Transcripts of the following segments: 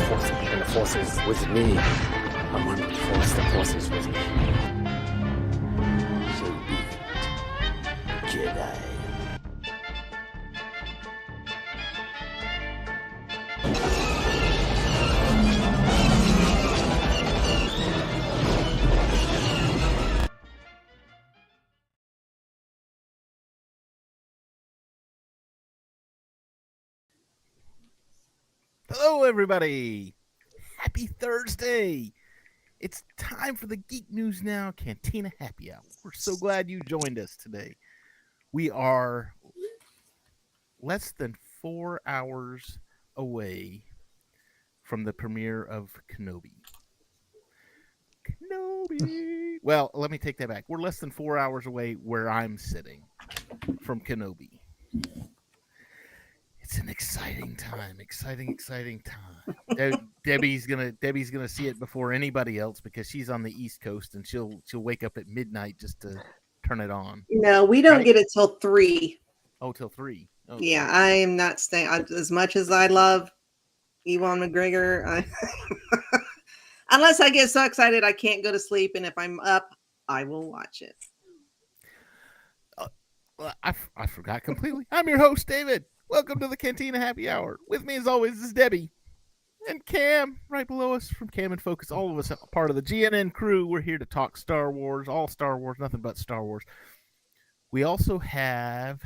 Force, and the Force is with me. I'm on the Force. The Force is with me. So be it, Jedi. Hello, everybody. Happy Thursday. It's time for the Geek News Now Cantina Happy Hour. We're so glad you joined us today. We are less than 4 hours away from the premiere of Kenobi. Well, let me take that back. We're less than 4 hours away where I'm sitting from Kenobi. It's an exciting time. Exciting time. Debbie's gonna see it before anybody else because she's on the East Coast and she'll wake up at midnight just to turn it on. No, we don't get it till 3. Oh, till 3. Oh, yeah, I am not staying. As much as I love Ewan McGregor, unless I get so excited I can't go to sleep, and if I'm up, I will watch it. I forgot completely. I'm your host, David. Welcome to the Cantina Happy Hour. With me, as always, is Debbie. And Cam, right below us from Cam and Focus. All of us are part of the GNN crew. We're here to talk Star Wars, all Star Wars, nothing but Star Wars. We also have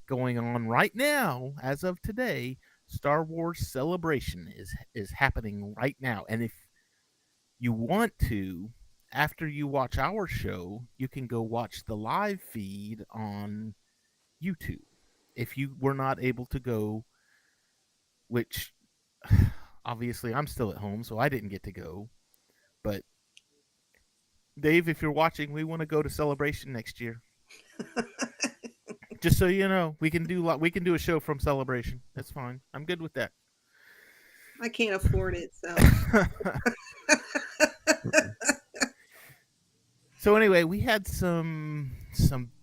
going on right now, as of today, Star Wars Celebration is happening right now. And if you want to, after you watch our show, you can go watch the live feed on YouTube. If you were not able to go, which obviously I'm still at home, so I didn't get to go. But Dave, if you're watching, we want to go to Celebration next year. Just so you know, we can do a show from Celebration. That's fine. I'm good with that. I can't afford it, so. So anyway, we had some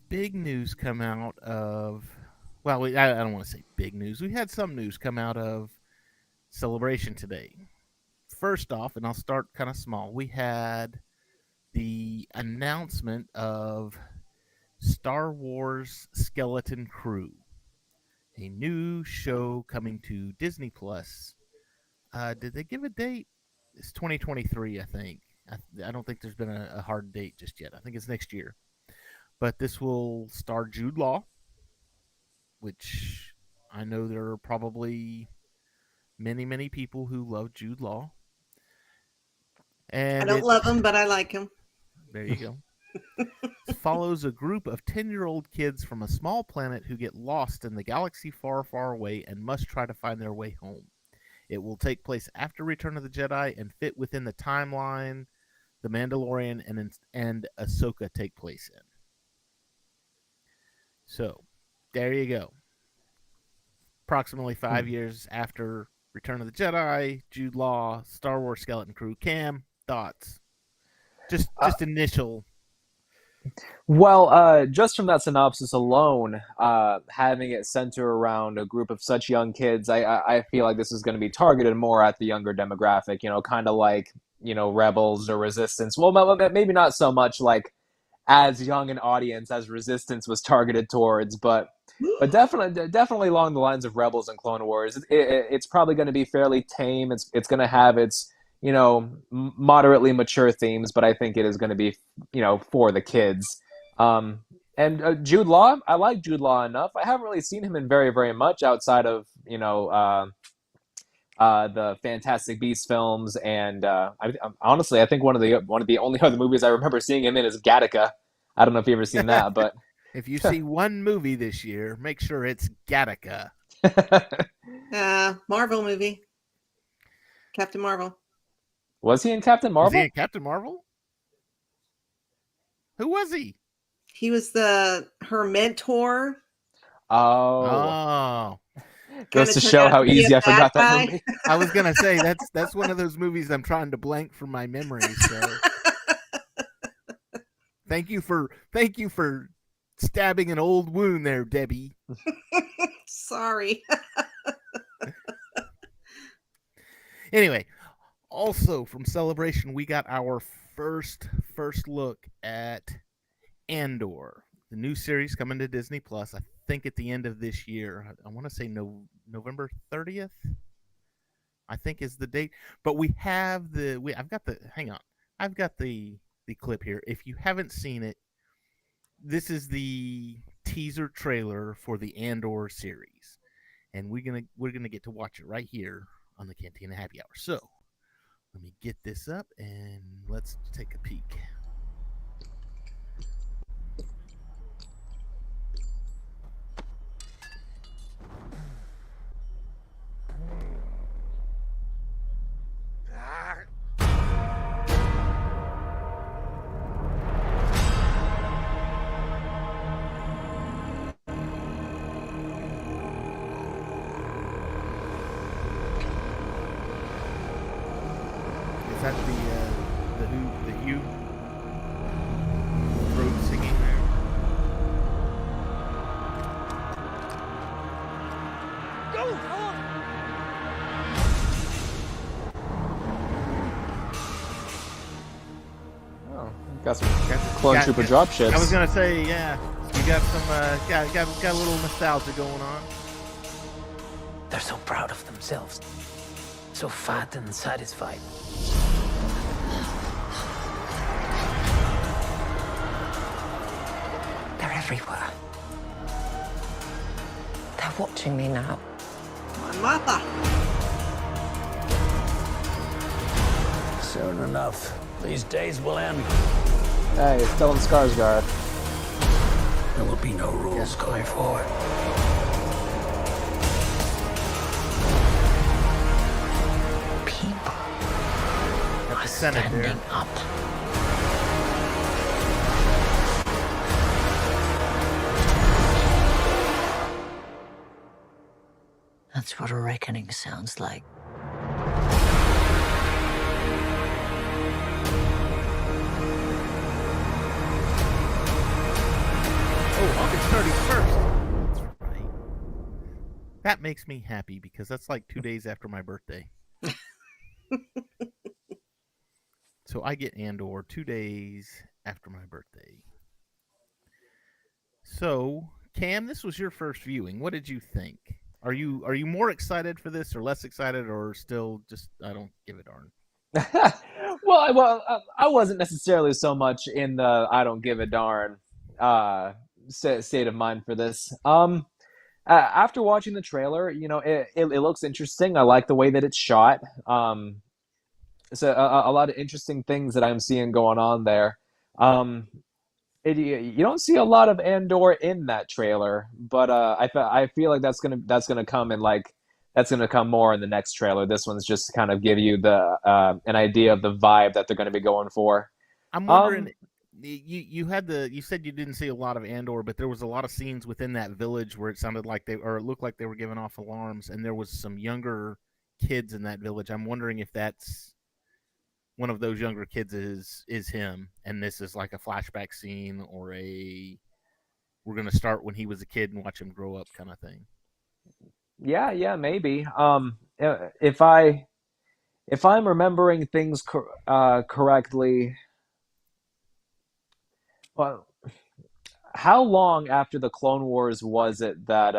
big news come out of. Well, I don't want to say big news. We had some news come out of Celebration today. First off, and I'll start kind of small, we had the announcement of Star Wars Skeleton Crew, a new show coming to Disney Plus. Did they give a date? It's 2023, I think. I don't think there's been a hard date just yet. I think it's next year. But this will star Jude Law, which I know there are probably many people who love Jude Law. And I don't love him, but I like him. There you go. It follows a group of 10-year-old kids from a small planet who get lost in the galaxy far away and must try to find their way home. It will take place after Return of the Jedi and fit within the timeline The Mandalorian and Ahsoka take place in. So, there you go. Approximately 5 years after Return of the Jedi, Jude Law, Star Wars Skeleton Crew. Cam, thoughts? Just initial. Well, just from that synopsis alone, having it center around a group of such young kids, I feel like this is going to be targeted more at the younger demographic, kind of like, Rebels or Resistance. Well, maybe not so much like as young an audience as Resistance was targeted towards, but definitely along the lines of Rebels and Clone Wars. It's probably going to be fairly tame. It's going to have its moderately mature themes, but I think it is going to be for the kids. And Jude Law, I like Jude Law enough. I haven't really seen him in very much outside of the Fantastic Beasts films, and honestly, I think one of the only other movies I remember seeing him in is Gattaca. I don't know if you've ever seen that, but if you see one movie this year, make sure it's Gattaca. Marvel movie, Captain Marvel. Was he in Captain Marvel? Was he in Captain Marvel? Who was he? He was her mentor. Oh. Goes to show how easy I forgot that movie. I was gonna say that's one of those movies I'm trying to blank from my memory. So thank you for stabbing an old wound there, Debbie. Sorry. Anyway, Also, from Celebration, we got our first look at Andor, the new series coming to Disney Plus. I think at the end of this year. I want to say November 30th. I think is the date. But we have I've got the hang on. I've got the clip here. If you haven't seen it, this is the teaser trailer for the Andor series, and we're gonna get to watch it right here on the Cantina Happy Hour. So let me get this up and let's take a peek. Is that the Hugh throat singing there? Oh, got some clone trooper drop ships. I was gonna say, yeah, you got some got a little nostalgia going on. They're so proud of themselves. So fat and satisfied. They're everywhere. They're watching me now. My mother. Soon enough, these days will end. Hey, it's Stellan Skarsgård. There will be no rules going forward. People Got are the Senate there. standing up. That's what a reckoning sounds like. Oh, August 31st. That's right. That makes me happy because that's like 2 days after my birthday. So I get Andor 2 days after my birthday. So, Cam, this was your first viewing. What did you think? Are you more excited for this or less excited or still just I don't give a darn? I wasn't necessarily so much in the I don't give a darn state of mind for this. After watching the trailer, it looks interesting. I like the way that it's shot. So a lot of interesting things that I'm seeing going on there. You don't see a lot of Andor in that trailer, but I feel like that's gonna come in that's gonna come more in the next trailer. This one's just to kind of give you the an idea of the vibe that they're gonna be going for. I'm wondering you said you didn't see a lot of Andor, but there was a lot of scenes within that village where it sounded like it looked like they were giving off alarms, and there was some younger kids in that village. I'm wondering if that's one of those younger kids is him, and this is like a flashback scene or we're gonna start when he was a kid and watch him grow up kind of thing. Yeah, maybe. If I'm remembering things correctly, well, how long after the Clone Wars was it that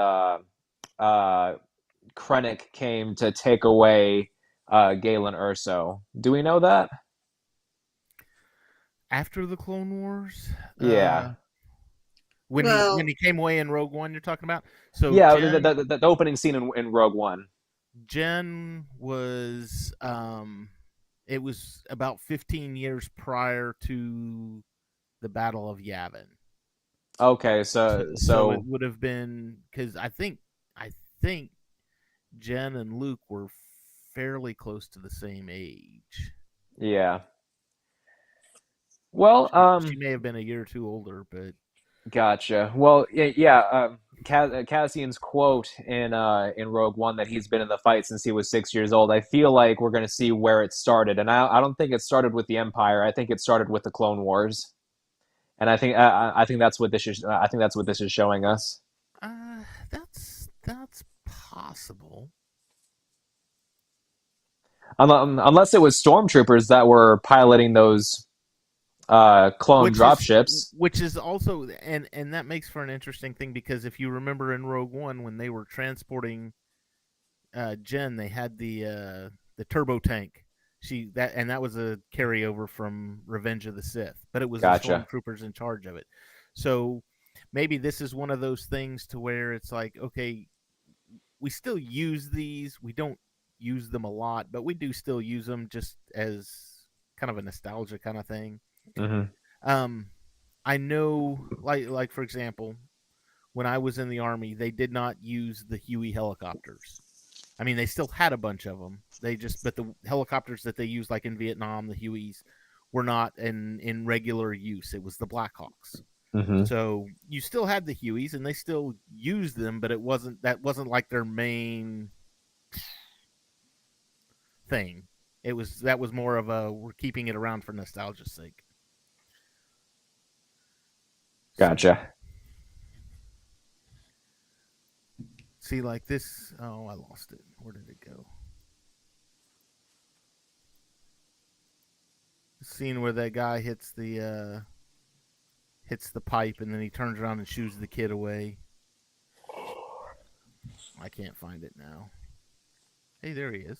Krennic came to take away Galen Erso? Do we know that? After the Clone Wars, Yeah. when he came away in Rogue One, you're talking about. So Yeah, Jen, the opening scene in Rogue One. Jen was it was about 15 years prior to the Battle of Yavin. Okay, So so it would have been because I think Jen and Luke were fairly close to the same age. yeah. Well, She may have been a year or two older, but gotcha. Well, yeah. Cassian's quote in Rogue One that he's been in the fight since he was 6 years old. I feel like we're going to see where it started, and I don't think it started with the Empire. I think it started with the Clone Wars, and I think that's what this is. I think that's what this is showing us. that's possible. Unless it was stormtroopers that were piloting those clone dropships. Which is also, and that makes for an interesting thing, because if you remember in Rogue One when they were transporting Jen, they had the turbo tank. That was a carryover from Revenge of the Sith, but it was the Gotcha. stormtroopers in charge of it. So maybe this is one of those things to where it's like, okay, we still use these. We don't use them a lot, but we do still use them just as kind of a nostalgia kind of thing. Mm-hmm. I know, like for example, when I was in the Army, they did not use the Huey helicopters. I mean, they still had a bunch of them. But the helicopters that they used, like in Vietnam, the Hueys, were not in regular use. It was the Blackhawks. Mm-hmm. So you still had the Hueys, and they still used them, but that wasn't like their main thing. That was more of a, we're keeping it around for nostalgia's sake. Gotcha. See, like this. Oh, I lost it. Where did it go? The scene where that guy hits the pipe, and then he turns around and shoos the kid away. I can't find it now. Hey, there he is.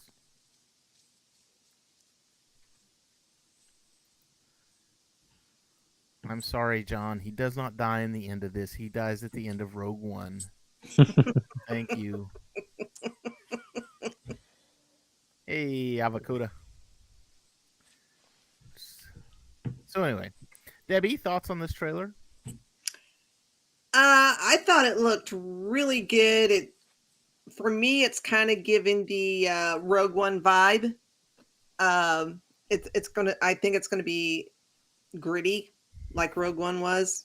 I'm sorry, John. He does not die in the end of this. He dies at the end of Rogue One. Thank you. Hey, Avocoda. So anyway, Debbie, thoughts on this trailer? I thought it looked really good. For me, it's kind of giving the Rogue One vibe. I think it's gonna be gritty, like Rogue One was,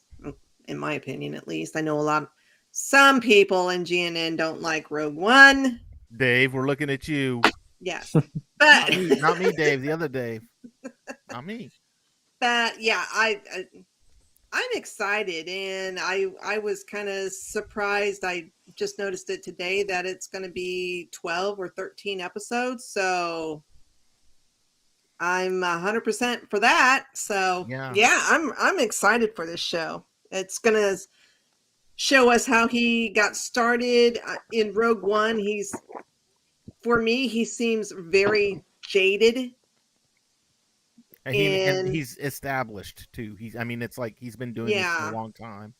in my opinion, at least. I know some people in GNN don't like Rogue One. Dave, we're looking at you. Yes, but not me, Dave. The other Dave. Not me. But yeah, I'm excited, and I was kind of surprised. I just noticed it today that it's going to be 12 or 13 episodes. So I'm 100% for that. So yeah, I'm excited for this show. It's going to show us how he got started in Rogue One. For me, he seems very jaded. And he's established too. It's like he's been doing this for a long time.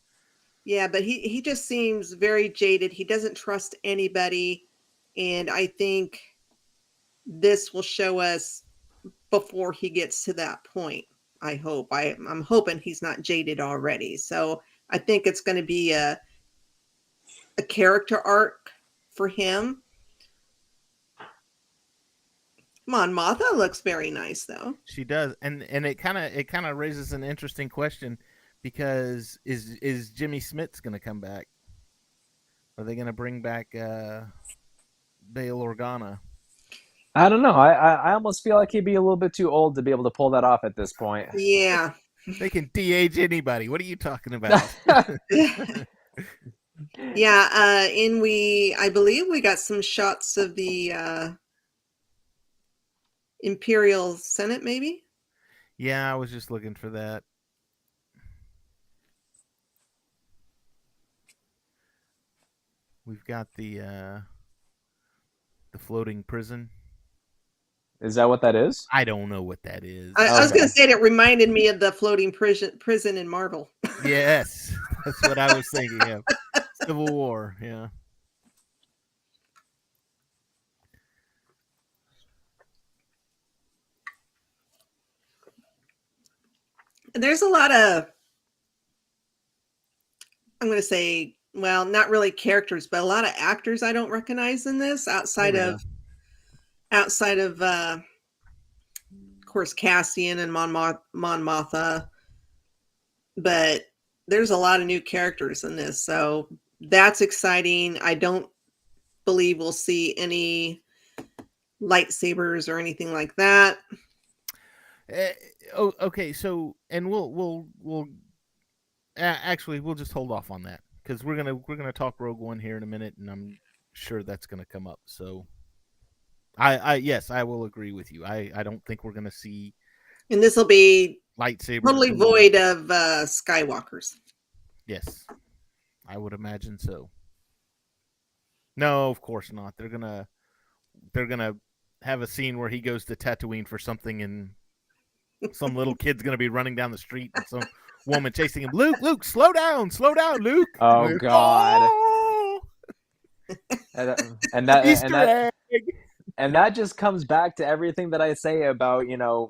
Yeah, but he just seems very jaded. He doesn't trust anybody, and I think this will show us before he gets to that point. I hope. I'm hoping he's not jaded already. So I think it's going to be a character arc for him. Mon Mothma looks very nice, though. She does, and it kind of raises an interesting question, because is Jimmy Smits going to come back? Are they going to bring back Bail Organa? I don't know. I almost feel like he'd be a little bit too old to be able to pull that off at this point. Yeah, they can de-age anybody. What are you talking about? Yeah, I believe we got some shots of the Imperial Senate, maybe? Yeah, I was just looking for that. We've got the floating prison. Is that what that is? I don't know what that is. I was going to say it reminded me of the floating prison in Marvel. Yes, that's what I was thinking of. Civil War, yeah. There's a lot of, I'm going to say, well, not really characters, but a lot of actors I don't recognize in this outside of course, Cassian and Mon Mothma. But there's a lot of new characters in this, so that's exciting. I don't believe we'll see any lightsabers or anything like that. Okay, so and we'll actually we'll just hold off on that, because we're gonna talk Rogue One here in a minute, and I'm sure that's gonna come up. So Yes, I will agree with you. I don't think we're gonna see And this will be lightsaber totally duels. void of Skywalkers. Yes, I would imagine so. No, of course not. They're gonna have a scene where he goes to Tatooine for something, and some little kid's gonna be running down the street, and some woman chasing him. Luke, slow down, Luke. Oh Like, God. oh, And that and that Easter egg. and that just comes back to everything that I say about,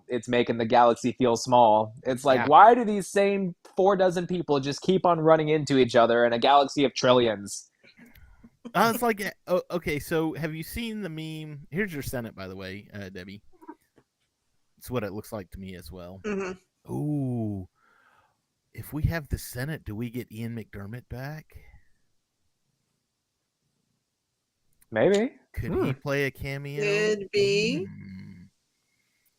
it's making the galaxy feel small. It's like, Yeah. why do these same 4 dozen people just keep on running into each other in a galaxy of trillions? It's like, okay. So, have you seen the meme? Here's your Senate, by the way, Debbie. It's what it looks like to me as well. Mm-hmm. Ooh, if we have the Senate, do we get Ian McDermott back? Maybe. Could he play a cameo? Could be.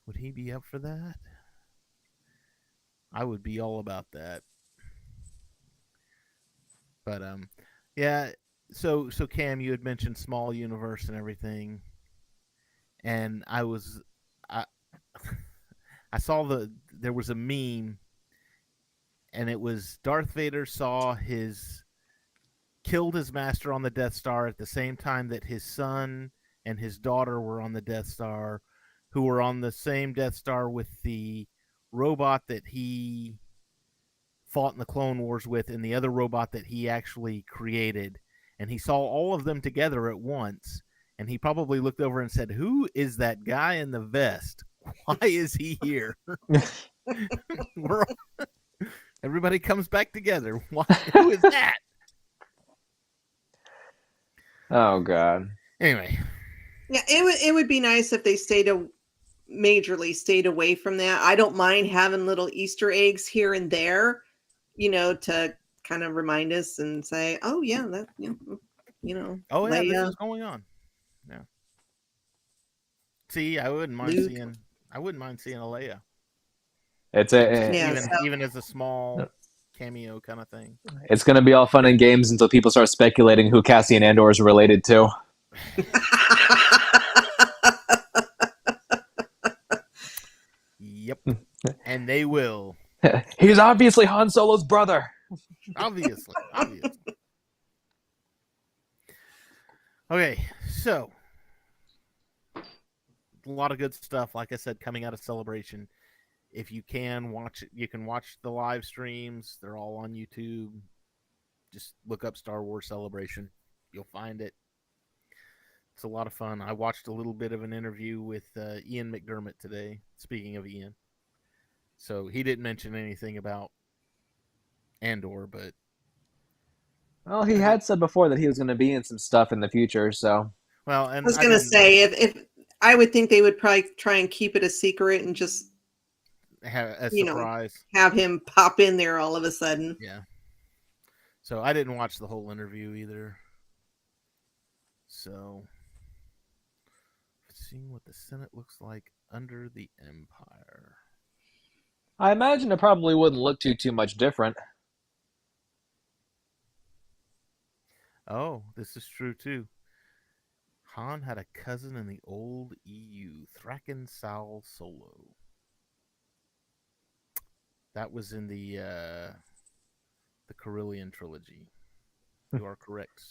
Would he be up for that? I would be all about that. But yeah. So Cam, you had mentioned small universe and everything, and I I saw there was a meme, and it was Darth Vader killed his master on the Death Star at the same time that his son and his daughter were on the Death Star, who were on the same Death Star with the robot that he fought in the Clone Wars with, and the other robot that he actually created. And he saw all of them together at once, and he probably looked over and said, "Who is that guy in the vest? Why is he here?" Everybody comes back together. Who is that? Oh God. Anyway, Yeah, it would be nice if they majorly stayed away from that. I don't mind having little Easter eggs here and there, to kind of remind us and say, "Oh yeah, that oh yeah, this Leia, is going on." Yeah. See, I wouldn't mind Luke." seeing a Leia, Yeah, even as a small cameo kind of thing. It's going to be all fun and games until people start speculating who Cassian Andor is related to. Yep, and they will. He's obviously Han Solo's brother. Obviously. Okay, so a lot of good stuff. Like I said, coming out of Celebration. If you can watch it, you can watch the live streams. They're all on YouTube. Just look up Star Wars Celebration. You'll find it. It's a lot of fun. I watched a little bit of an interview with Ian McDermott today. Speaking of Ian, so he didn't mention anything about Andor, but Well, he had said before that he was going to be in some stuff in the future, so. well, and I was gonna say if I would think they would probably try and keep it a secret and just have a you know, surprise. have him pop in there all of a sudden. Yeah. So I didn't watch the whole interview either. So seeing what the Senate looks like under the Empire. I imagine it probably wouldn't look too much different. Oh, this is true too. Han had a cousin in the old EU, Thrackan Sal Solo. That was in the Carillion trilogy. You are correct.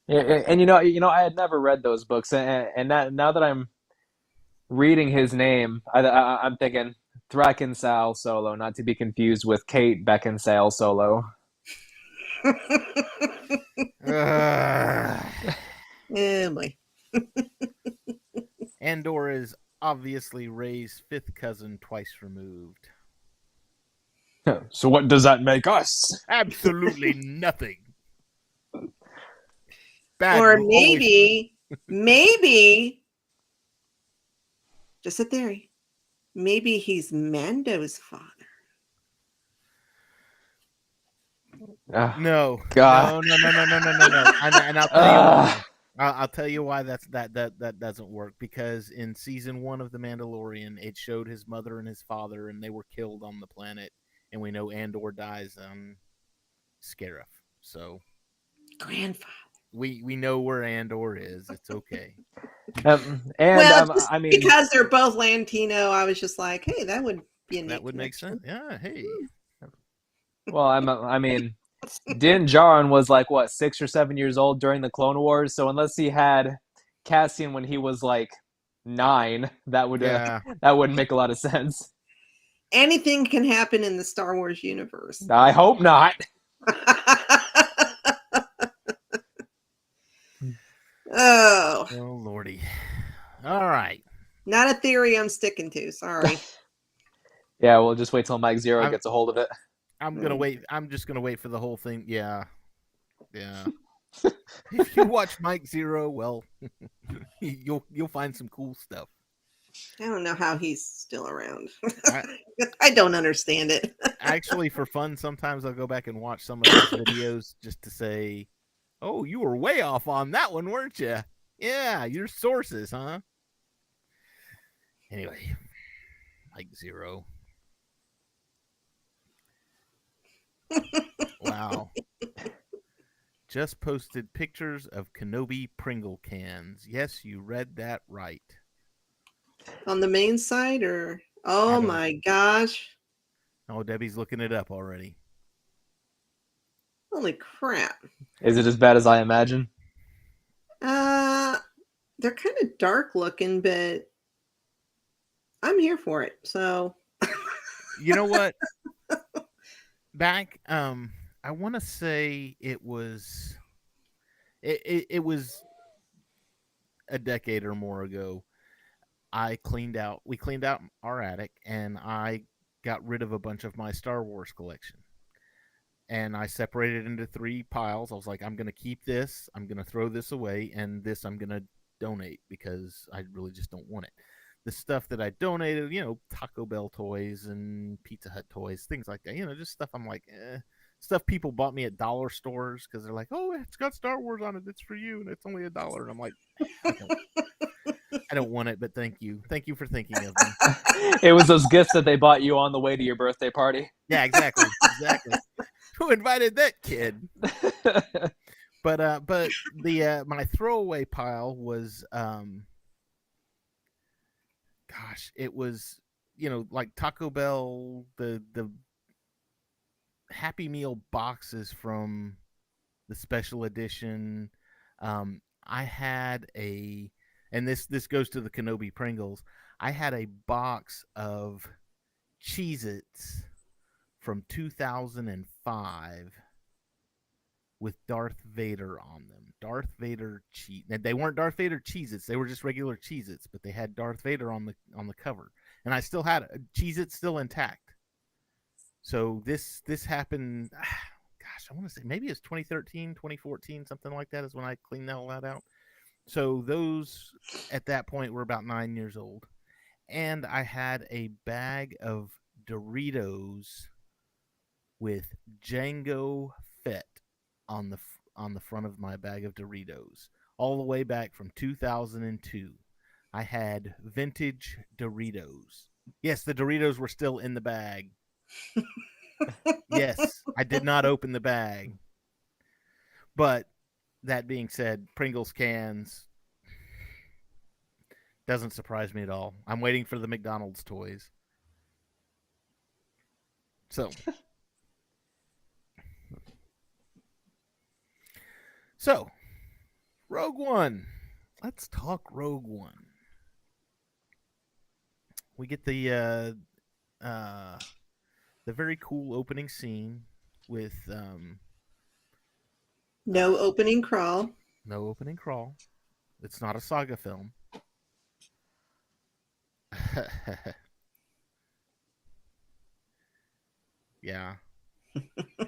Yeah, and I had never read those books, and now that I'm reading his name, I'm thinking Thrackan Sal Solo, not to be confused with Kate Beckinsale Solo. Oh boy. Andor is obviously Rey's fifth cousin, twice removed. So what does that make us? Absolutely nothing. Bad Or will maybe, just a theory, maybe he's Mando's father. No, God. no. And I'll tell you why. I'll tell you why that doesn't work, because in season 1 of The Mandalorian, it showed his mother and his father, and they were killed on the planet, and we know Andor dies on Scarif. So Grandfather. we know where Andor is. It's okay. Well, just I mean, because they're both Latino, I was just like, hey, that would be a neat That would make connection. sense. Yeah. Hey. well, I mean, Din Djarin was like what 6 or 7 years old during the Clone Wars, so unless he had Cassian when he was like 9, that wouldn't make a lot of sense. Anything can happen in the Star Wars universe. I hope not. Oh, Oh lordy. All right. not a theory I'm sticking to. Sorry. Yeah, we'll just wait till Mike Zero I'm- gets a hold of it. I'm gonna wait. I'm just gonna wait for the whole thing. Yeah. Yeah. If you watch Mike Zero, well, you'll find some cool stuff. I don't know how he's still around. I- I don't understand it. Actually, for fun, sometimes I'll go back and watch some of those videos just to say, "Oh, you were way off on that one, weren't you?" Yeah, your sources, huh? Anyway, Mike Zero. Wow. Just posted pictures of Kenobi Pringle cans. Yes, you read that right. On the main side, or I oh don't- my gosh, Oh, Debbie's looking it up already. holy crap! Is it as bad as I imagine? They're kind of dark looking, but I'm here for it. So You know what? Back, I want to say it was a decade or more ago. We cleaned out our attic, and I got rid of a bunch of my Star Wars collection. And I separated it into 3 piles. I was like, I'm going to keep this, I'm going to throw this away, and this I'm going to donate because I really just don't want it. The stuff that I donated, Taco Bell toys and Pizza Hut toys, things like that, just stuff I'm like, stuff people bought me at dollar stores because they're like, oh, it's got Star Wars on it, it's for you, and it's only $1. And I'm like, I don't want it, but thank you for thinking of me. It was those gifts that they bought you on the way to your birthday party. Yeah, exactly. Who invited that kid? But the my throwaway pile was it was like Taco Bell, the Happy Meal boxes from the special edition. I had and this goes to the Kenobi Pringles. I had a box of Cheez-Its from 2005 with Darth Vader on them. Darth Vader they weren't Darth Vader Cheez-Its, they were just regular Cheez-Its, but they had Darth Vader on the cover. And I still had Cheez-Its still intact. So this happened, I want to say maybe it's 2013, 2014, something like that is when I cleaned all that out. So those at that point were about 9 years old. And I had a bag of Doritos with Django Fett on the front of my bag of Doritos, all the way back from 2002. I had vintage Doritos. Yes, the Doritos were still in the bag. Yes, I did not open the bag. But that being said, Pringles cans doesn't surprise me at all. I'm waiting for the McDonald's toys. So, Rogue One. Let's talk Rogue One. We get the very cool opening scene with no opening crawl. no opening crawl. It's not a saga film. Yeah. Do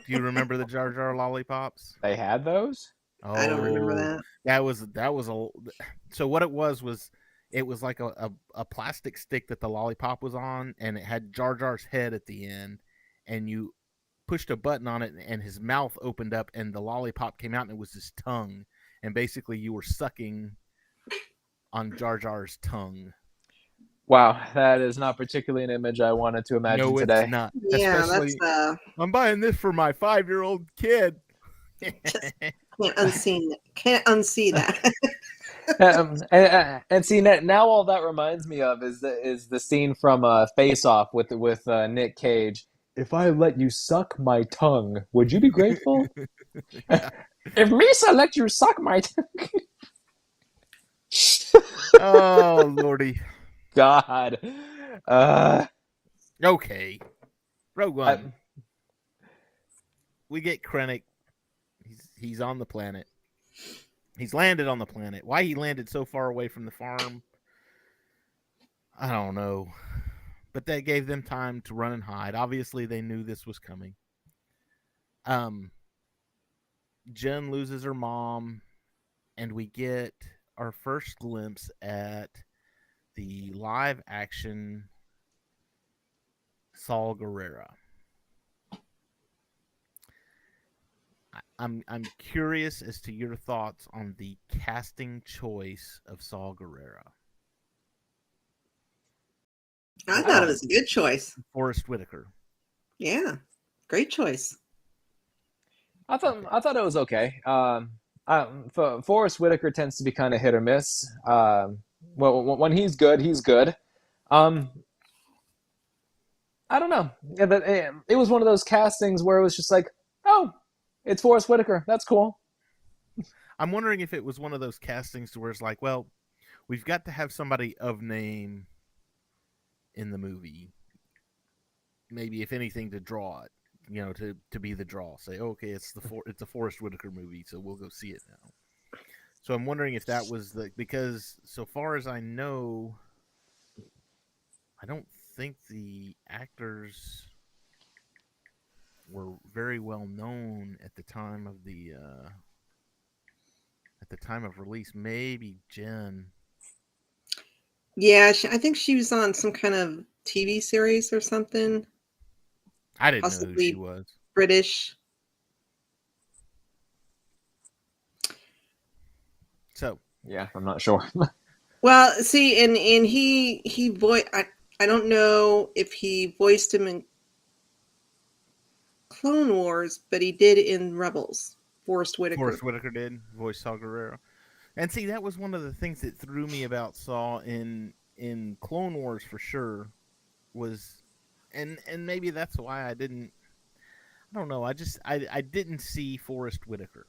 you remember the Jar Jar lollipops? They had those? Oh, I don't remember that. That was a. So what it was like a plastic stick that the lollipop was on, and it had Jar Jar's head at the end, and you pushed a button on it, and his mouth opened up, and the lollipop came out, and it was his tongue, and basically you were sucking on Jar Jar's tongue. Wow, that is not particularly an image I wanted to imagine No, today. it's not. Yeah, Especially, that's I'm buying this for my 5-year-old kid. Can't unsee that. And see now all that reminds me of is the scene from Face Off with Nick Cage. If I let you suck my tongue, would you be grateful? If Misa let you suck my tongue, Oh lordy. God, Okay. Rogue One. I, We get Krennic. He's on the planet. He's landed on the planet. Why he landed so far away from the farm, I don't know. But that gave them time to run and hide. Obviously, they knew this was coming. Jen loses her mom, and we get our first glimpse at the live action Saul Guerrero. I'm curious as to your thoughts on the casting choice of Saul Guerrero. I thought it was a good choice. Forrest Whitaker. Yeah, great choice. I thought it was okay. Forrest Whitaker tends to be kind of hit or miss. Well, when he's good, he's good. I don't know. It was one of those castings where it was just like, oh, it's Forrest Whitaker. That's cool. I'm wondering if it was one of those castings where it's like, well, we've got to have somebody of name in the movie. Maybe if anything to draw it, to be the draw. Say, okay, it's a Forrest Whitaker movie, so we'll go see it now. So I'm wondering if that was because so far as I know, I don't think the actors were very well known at the time of release. Maybe Jen. Yeah, I think she was on some kind of TV series or something. I didn't know who Possibly she was. British. So Yeah, I'm not sure. Well, see, and he voiced. I don't know if he voiced him in Clone Wars, but he did in Rebels. Forrest Whitaker. Forrest Whitaker did voice Saul Guerrero. And see, that was one of the things that threw me about Saul in Clone Wars for sure. Was, and maybe that's why I didn't. I don't know. I didn't see Forrest Whitaker.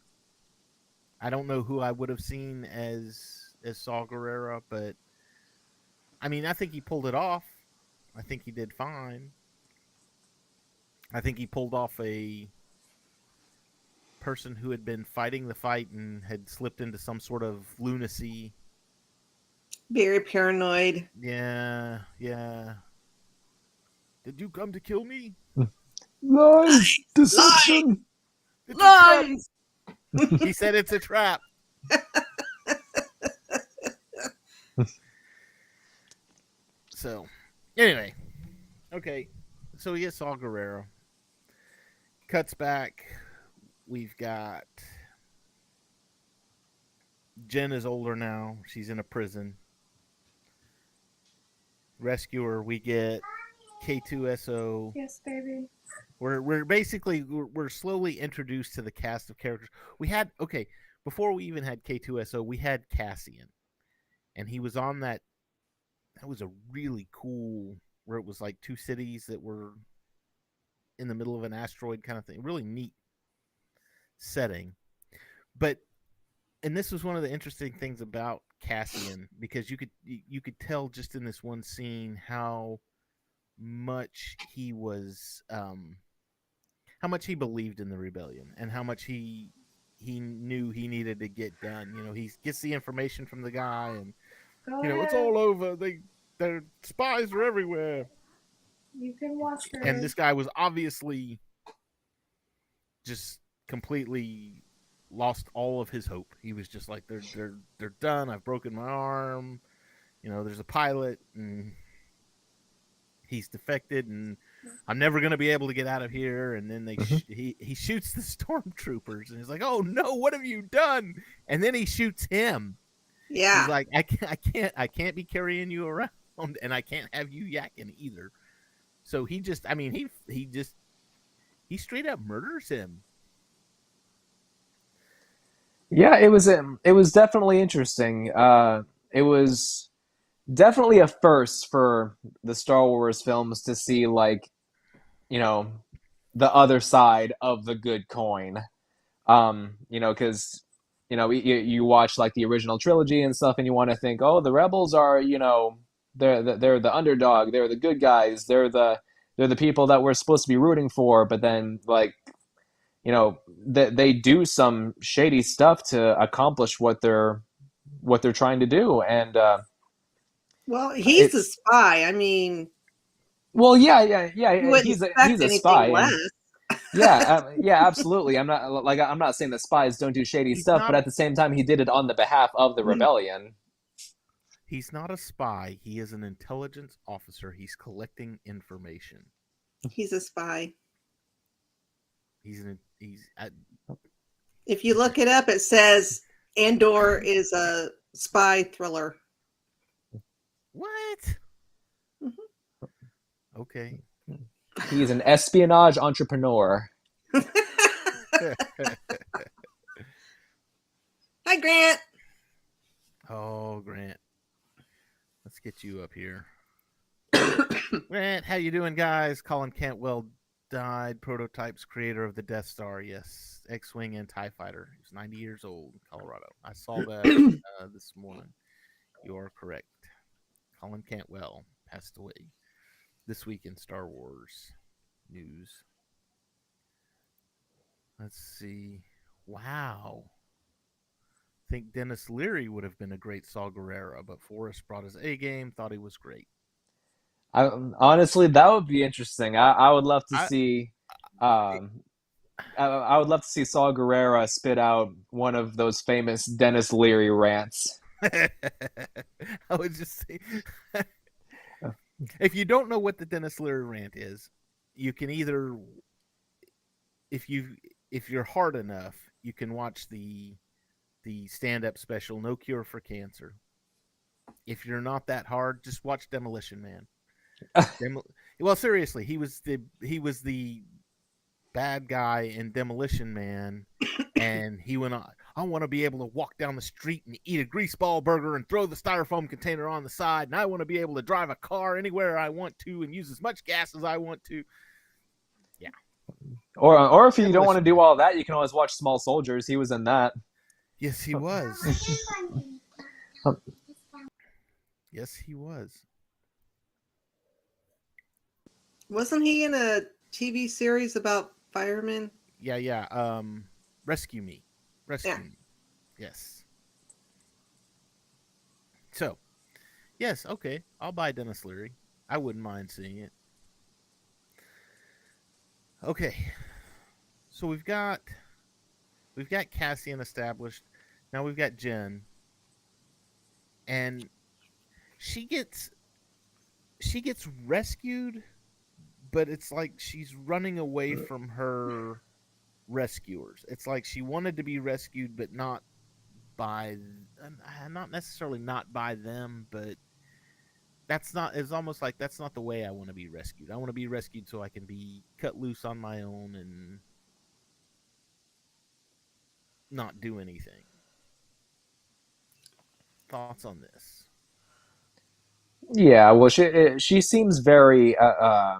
I don't know who I would have seen as Saul Guerrero, but I mean, I think he pulled it off. I think he did fine. I think he pulled off a person who had been fighting the fight and had slipped into some sort of lunacy. Very paranoid. Yeah. Did you come to kill me? Lies, deception, Lies. He said it's a trap. So, anyway, okay. So he gets Saul Guerrero. Cuts back. We've got Jen is older now. She's in a prison. Rescuer. We get K2SO. Yes, baby. We're basically we're slowly introduced to the cast of characters. We had before we even had K2SO, we had Cassian, and he was on that. That was a really cool where it was like two cities that were in the middle of an asteroid kind of thing. Really neat setting, and this was one of the interesting things about Cassian because you could tell just in this one scene how much he was how much he believed in the rebellion and how much he knew he needed to get done. He gets the information from the guy and Go it's ahead. all over. Their spies are everywhere. You can watch her. And this guy was obviously just completely lost all of his hope. He was just like, they're done. I've broken my arm. There's a pilot and he's defected and I'm never going to be able to get out of here. And then he shoots the stormtroopers and he's like, oh no, what have you done? And then he shoots him. Yeah. He's like, I can't be carrying you around and I can't have you yakking either. So he just, he straight up murders him. Yeah, it was definitely interesting. It was definitely a first for the Star Wars films to see like, you know, the other side of the good coin. Because you watch like the original trilogy and stuff, and you want to think, oh, the rebels are, they're the underdog, they're the good guys, they're the people that we're supposed to be rooting for. But then, like, they do some shady stuff to accomplish what they're trying to do, and Well, he's a it's spy. I mean, well, you wouldn't he's expect a spy, anything and less. yeah, absolutely. I'm not saying the spies don't do shady He's stuff, not but a at the same time, he did it on the behalf of the rebellion. he's not a spy. He is an intelligence officer. He's collecting information. He's a spy. He's If you look it up, it says Andor is a spy thriller. what? Mhm. Okay. He's an espionage entrepreneur. Hi, Grant. Oh, Grant. Let's get you up here. Grant, how you doing, guys? Colin Cantwell died. Prototypes creator of the Death Star. Yes, X-wing and Tie Fighter. He's 90 years old in Colorado. I saw that this morning. You are correct. Colin Cantwell passed away this week in Star Wars news. Let's see. Wow. I think Dennis Leary would have been a great Saw Gerrera, but Forrest brought his A game, thought he was great. Honestly, that would be interesting. I would love to I see. Um, I would love to see Saw Gerrera spit out one of those famous Dennis Leary rants. I would just say, if you don't know what the Dennis Leary rant is, you can either, if you if you're hard enough, you can watch the stand up special No Cure for Cancer. If you're not that hard, just watch Demolition Man. Well, seriously, he was the bad guy in Demolition Man, and he went on. I want to be able to walk down the street and eat a greaseball burger and throw the styrofoam container on the side, and I want to be able to drive a car anywhere I want to and use as much gas as I want to. Yeah. Or if you don't want to Demolition do Man. all that, you can always watch Small Soldiers. He was in that. Yes, he was. Yes, he was. Wasn't he in a TV series about firemen? Yeah. Rescue Me. Rescue Yeah. Me. Yes. So, yes, okay. I'll buy Dennis Leary. I wouldn't mind seeing it. Okay. So we've got Cassian established. Now we've got Jen. And she gets rescued, but it's like she's running away from her rescuers. It's like she wanted to be rescued, but not necessarily not by them, but it's almost like that's not the way I want to be rescued. I want to be rescued so I can be cut loose on my own and not do anything. Thoughts on this? Yeah, well, she seems very uh,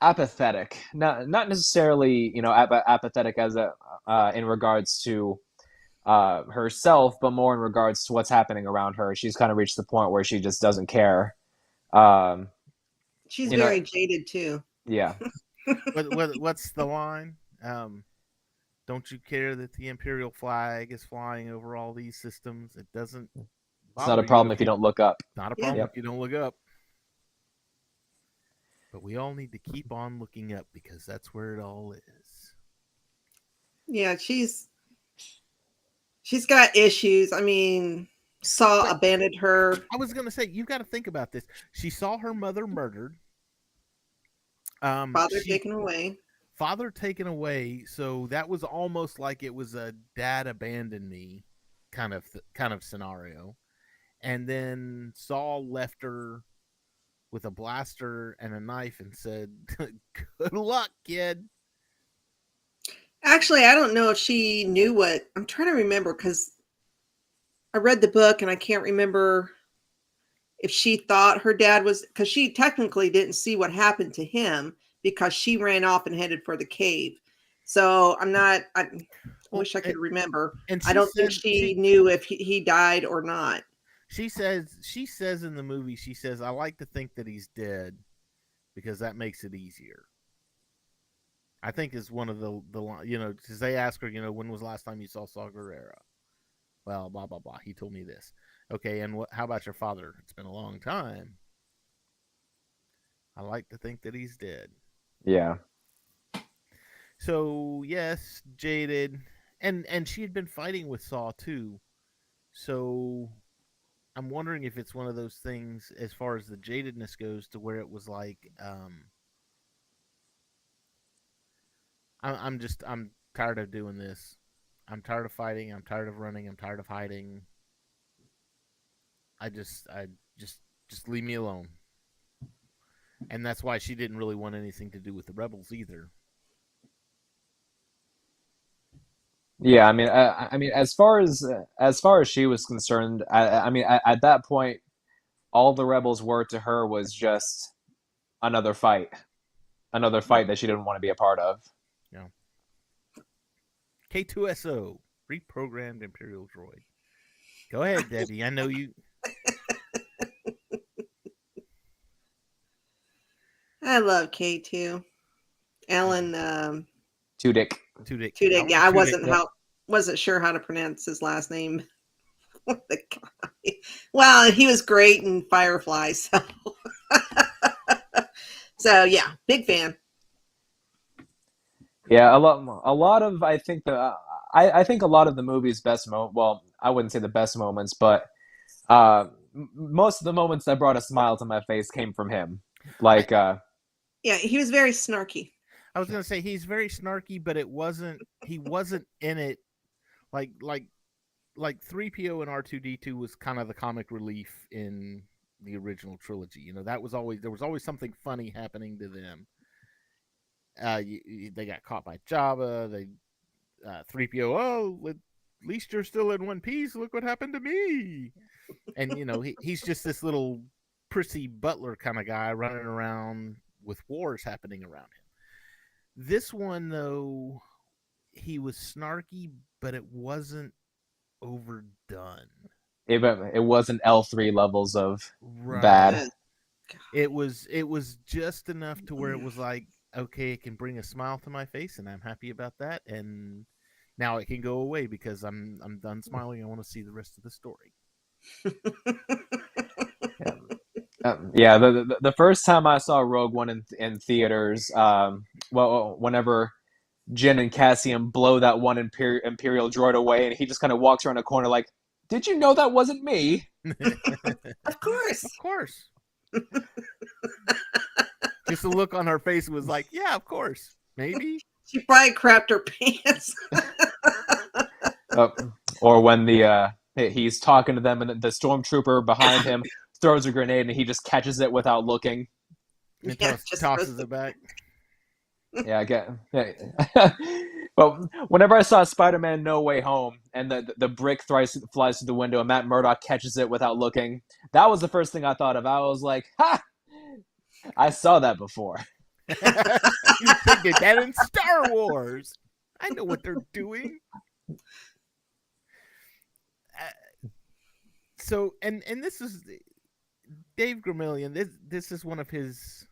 apathetic. Not necessarily, apathetic as a in regards to herself, but more in regards to what's happening around her. She's kind of reached the point where she just doesn't care. Um, She's you know, very jaded too. yeah. What's the line? Don't you care that the Imperial flag is flying over all these systems? It doesn't It's not a bother you problem if you don't look up. not a Yeah. problem Yep. if you don't look up. But we all need to keep on looking up because that's where it all is. Yeah, she's got issues. I mean, Saw But abandoned her. I was gonna say you've got to think about this. She saw her mother murdered. Father She taken away. father taken away, so that was almost like it was a dad abandoned me kind of scenario. And then Saul left her with a blaster and a knife and said, "Good luck, kid." Actually, I don't know if she knew what. I'm trying to remember because I read the book and I can't remember if she thought her dad was, because she technically didn't see what happened to him because she ran off and headed for the cave. So I'm not. I Well, wish I could remember. and I she don't think said she knew if he died or not. she says in the movie, she says, "I like to think that he's dead because that makes it easier." I think is one of the because they ask her, when was the last time you saw Guerrera? Well, blah blah blah. He told me this. Okay, and how about your father? It's been a long time. I like to think that he's dead. Yeah. So yes, jaded, and she had been fighting with Saw too. So I'm wondering if it's one of those things as far as the jadedness goes, to where it was like, I'm tired of doing this. I'm tired of fighting. I'm tired of running. I'm tired of hiding. I just leave me alone. And that's why she didn't really want anything to do with the rebels either. Yeah, I mean, as far as she was concerned, I mean, at that point, all the rebels were to her was just another fight, another fight that she didn't want to be a part of. Yeah. K2SO, reprogrammed Imperial droid. Go ahead, Debbie. I know you. I love K2. Alan Tudyk. Tudyk. Tudyk. Yeah, I Yep. wasn't sure how to pronounce his last name. The guy. Well, he was great in Firefly, so so yeah, big fan. Yeah, a lot of I think I think a lot of the movie's best moment. Well, I wouldn't say the best moments, but most of the moments that brought a smile to my face came from him. Like, Yeah, he was very snarky. I was gonna say he's very snarky, but he wasn't in it like 3PO and R2D2 was kind of the comic relief in the original trilogy. There was always something funny happening to them. They got caught by Jabba. 3PO. Oh, at least you're still in one piece. Look what happened to me. And he's just this little prissy butler kind of guy running around with wars happening around him. This one, though, he was snarky, but it wasn't overdone. it wasn't L3 levels of Right. bad. It was just enough to where it was like, okay, it can bring a smile to my face, and I'm happy about that. And now it can go away because I'm done smiling. I want to see the rest of the story. Yeah, the first time I saw Rogue One in theaters, well, whenever Jin and Cassian blow that one Imperial droid away, and he just kind of walks around a corner like, "Did you know that wasn't me?" Of course. Of course. Just the look on her face was like, yeah, of course. Maybe. She probably crapped her pants. Or when he's talking to them, and the stormtrooper behind him throws a grenade, and he just catches it without looking. And Yeah, tosses it back. Yeah, I get. Yeah. Well, whenever I saw Spider-Man: No Way Home, and the brick flies through the window, and Matt Murdock catches it without looking, that was the first thing I thought of. I was like, "Ha! I saw that before." They did that in Star Wars. I know what they're doing. So, and this is Dave Gramillion. This is one of his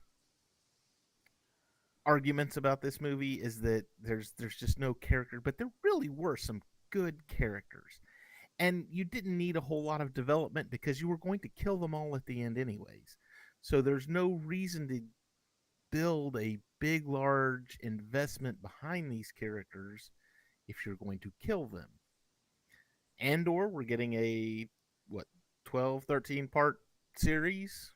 arguments about this movie, is that there's just no character, but there really were some good characters, and you didn't need a whole lot of development because you were going to kill them all at the end anyways. So there's no reason to build a big, large investment behind these characters if you're going to kill them. Andor, we're getting a 12, 13 part series.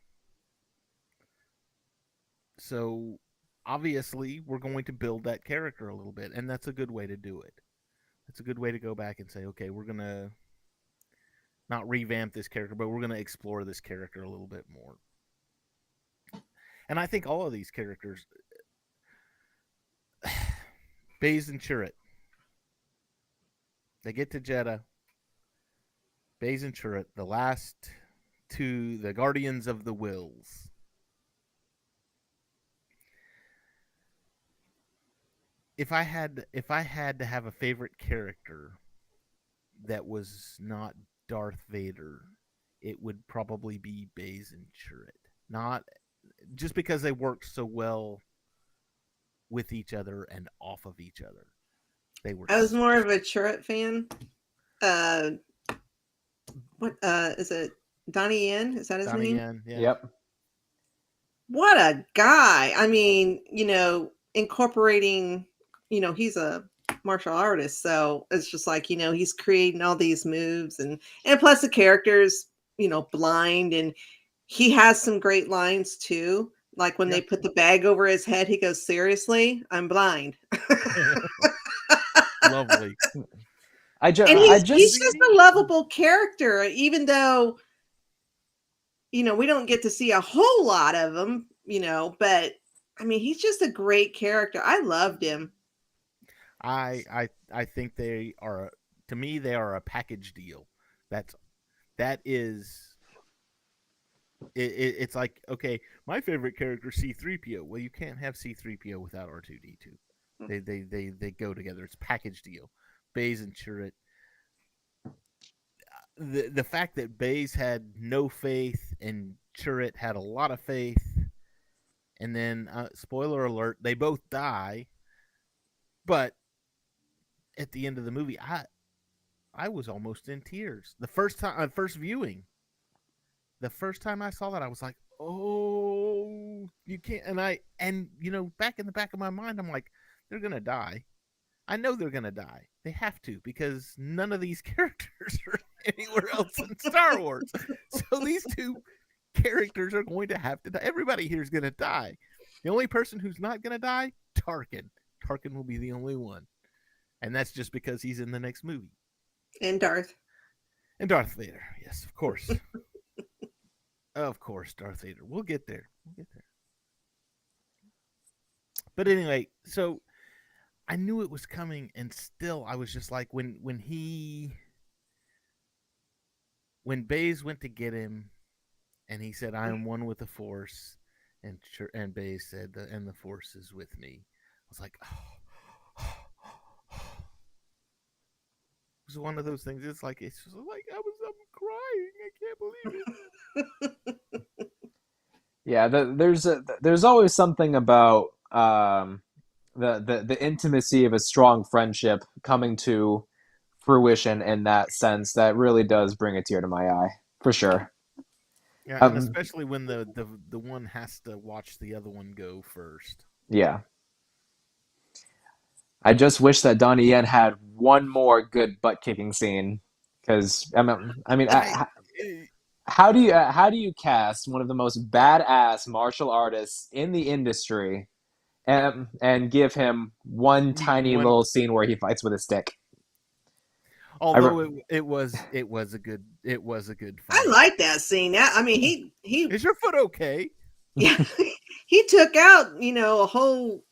So obviously we're going to build that character a little bit, and that's a good way to do it. It's a good way to go back and say, okay, we're going to not revamp this character, but we're going to explore this character a little bit more. And I think all of these characters, Baze and Chirrut, They get to Jeddah. Baze and Chirrut, the last two, the Guardians of the Wills. If I had to have a favorite character that was not Darth Vader, it would probably be Baze and Chirrut. Not just because they worked so well with each other and off of each other. They were. I was more of a Chirrut fan. What is it? Donnie Yen? Is that his Donnie name? Yen, yeah. Yep. What a guy! I mean, incorporating. He's a martial artist, so it's just like he's creating all these moves, and plus the character's blind, and he has some great lines too. Like when they put the bag over his head, he goes, "Seriously, I'm blind." Lovely. And he's just a lovable character, even though we don't get to see a whole lot of him, but I mean, he's just a great character. I loved him. I think they are, to me, they are a package deal. It's like, okay, my favorite character C-3PO. Well, you can't have C-3PO without R2-D2. They go together. It's a package deal. Baze and Chirrut. The fact that Baze had no faith and Chirrut had a lot of faith, and then spoiler alert, they both die. But at the end of the movie, I was almost in tears. The first viewing, the first time I saw that, I was like, "Oh, you can't!" And back in the back of my mind, I'm like, "They're gonna die. I know they're gonna die. They have to, because none of these characters are anywhere else in Star Wars. So these two characters are going to have to die. Everybody here is gonna die. The only person who's not gonna die, Tarkin. Tarkin will be the only one." And that's just because he's in the next movie. And Darth Vader. Yes, of course. Of course, Darth Vader. We'll get there. But anyway, so I knew it was coming, and still I was just like, when Baze went to get him, and he said, "I am one with the Force," and Baze said, "And the Force is with me." I was like, oh. It was one of those things. It's like I'm crying. I can't believe it. Yeah, there's always something about the intimacy of a strong friendship coming to fruition in that sense that really does bring a tear to my eye, for sure. Yeah, and especially when the one has to watch the other one go first. Yeah. I just wish that Donnie Yen had one more good butt kicking scene, because how do you cast one of the most badass martial artists in the industry and give him one tiny little scene where he fights with a stick? Although it was a good fight. I like that scene. I mean, he is your foot okay? Yeah, he took out a whole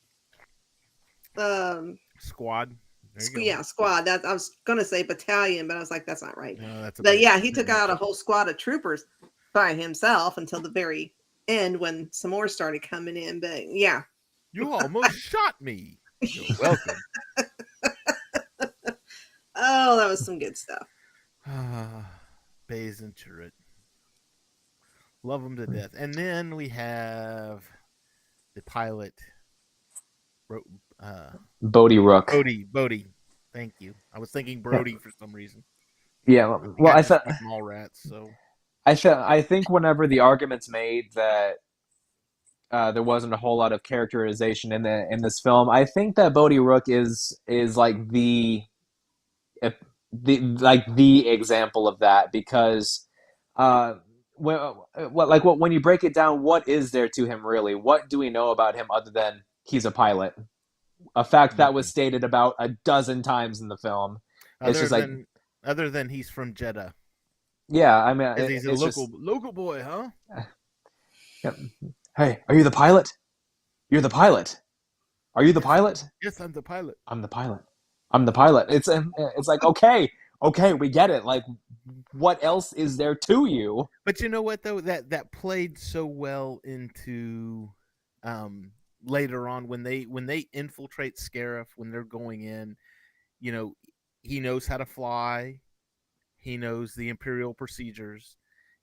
squad. Squad. That I was gonna say battalion, but I was like, that's not right. No, but yeah, he took out a whole squad of troopers by himself until the very end when some more started coming in. But yeah, you almost shot me. You're welcome. Oh, that was some good stuff. Baze and Chirrut. Love them to death. And then we have the pilot, Bodhi Rook. Bodhi. Thank you. I was thinking Brody for some reason. Yeah, well, I thought mall rats. So I think whenever the argument's made that there wasn't a whole lot of characterization in this film, I think that Bodhi Rook is like the example of that, because when you break it down, what is there to him really? What do we know about him other than he's a pilot? A fact that was stated about a dozen times in the film. Other than he's from Jeddah. Yeah, I mean, he's a local boy, huh? Yeah. Hey, are you the pilot? You're the pilot. Are you the pilot? Yes, I'm the pilot. I'm the pilot. I'm the pilot. It's like, okay, we get it. Like, what else is there to you? But you know what though, that played so well into later on when they infiltrate Scarif, when they're going in, you know, he knows how to fly, he knows the Imperial procedures,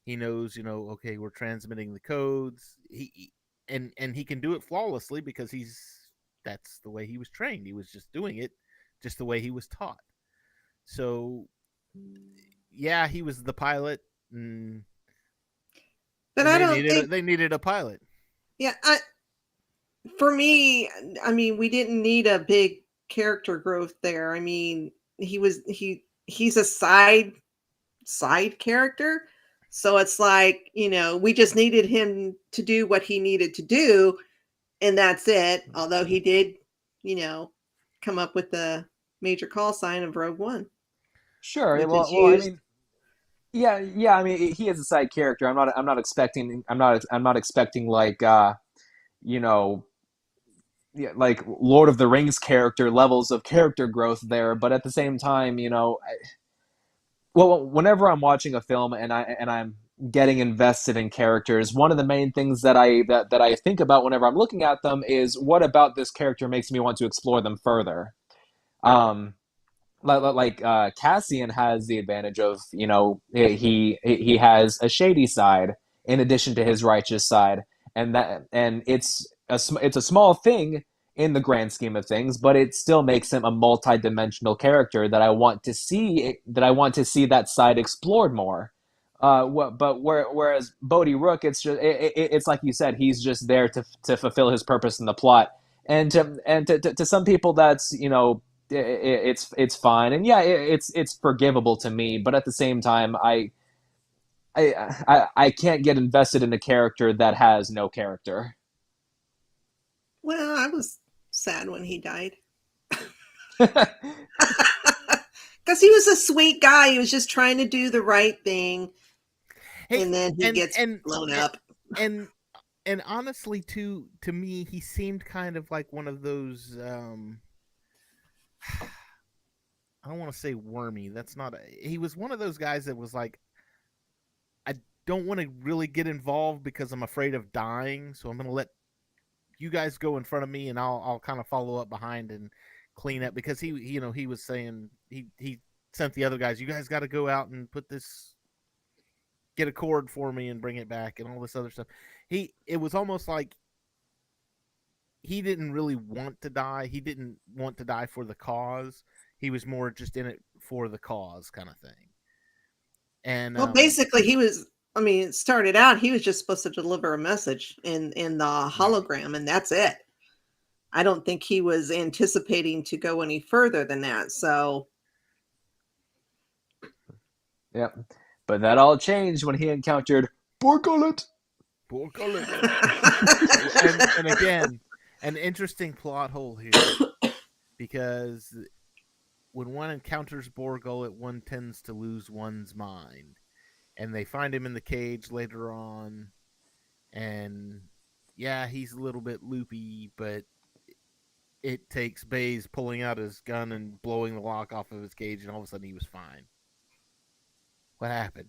he knows, you know, okay, we're transmitting the codes. And he can do it flawlessly because that's the way he was trained. He was just doing it just the way he was taught. So yeah, he was the pilot, and, But and I they don't needed think. they needed a pilot. Yeah, for me, I mean, we didn't need a big character growth there. I mean, he's a side character. So it's like, we just needed him to do what he needed to do, and that's it. Although he did, you know, come up with the major call sign of Rogue One, Sure. which is I used. mean, yeah. I mean, he is a side character. I'm not expecting like, you know, yeah, like Lord of the Rings character levels of character growth there. But at the same time, well, whenever I'm watching a film and I'm getting invested in characters, one of the main things that I think about whenever I'm looking at them is what about this character makes me want to explore them further. Um, Cassian has the advantage of, he has a shady side in addition to his righteous side, and it's a small thing in the grand scheme of things, but it still makes him a multi-dimensional character that I want to see that side explored more. Whereas Bodhi Rook, it's like you said, he's just there to fulfill his purpose in the plot, and to some people that's, it's fine, and yeah, it's forgivable to me, but at the same time, I can't get invested in a character that has no character. Well, I was sad when he died. Because he was a sweet guy. He was just trying to do the right thing, Hey, and then he gets blown up. and and honestly, to me, he seemed kind of like one of those. I don't want to say wormy. That's not. He was one of those guys that was like, I don't want to really get involved because I'm afraid of dying. So I'm going to let you guys go in front of me, and I'll kind of follow up behind and clean up, because he was saying he sent the other guys, you guys got to go out and get a cord for me and bring it back and all this other stuff. It was almost like he didn't really want to die. He didn't want to die for the cause. He was more just in it for the cause kind of thing. And Well, basically, he was. I mean, it started out he was just supposed to deliver a message in the hologram, and that's it. I don't think he was anticipating to go any further than that. So, Yep, but that all changed when he encountered Borgullet. and again, an interesting plot hole here, because when one encounters Borgullet, one tends to lose one's mind. And they find him in the cage later on, and yeah, he's a little bit loopy, but it takes Baze pulling out his gun and blowing the lock off of his cage, and all of a sudden he was fine. What happened?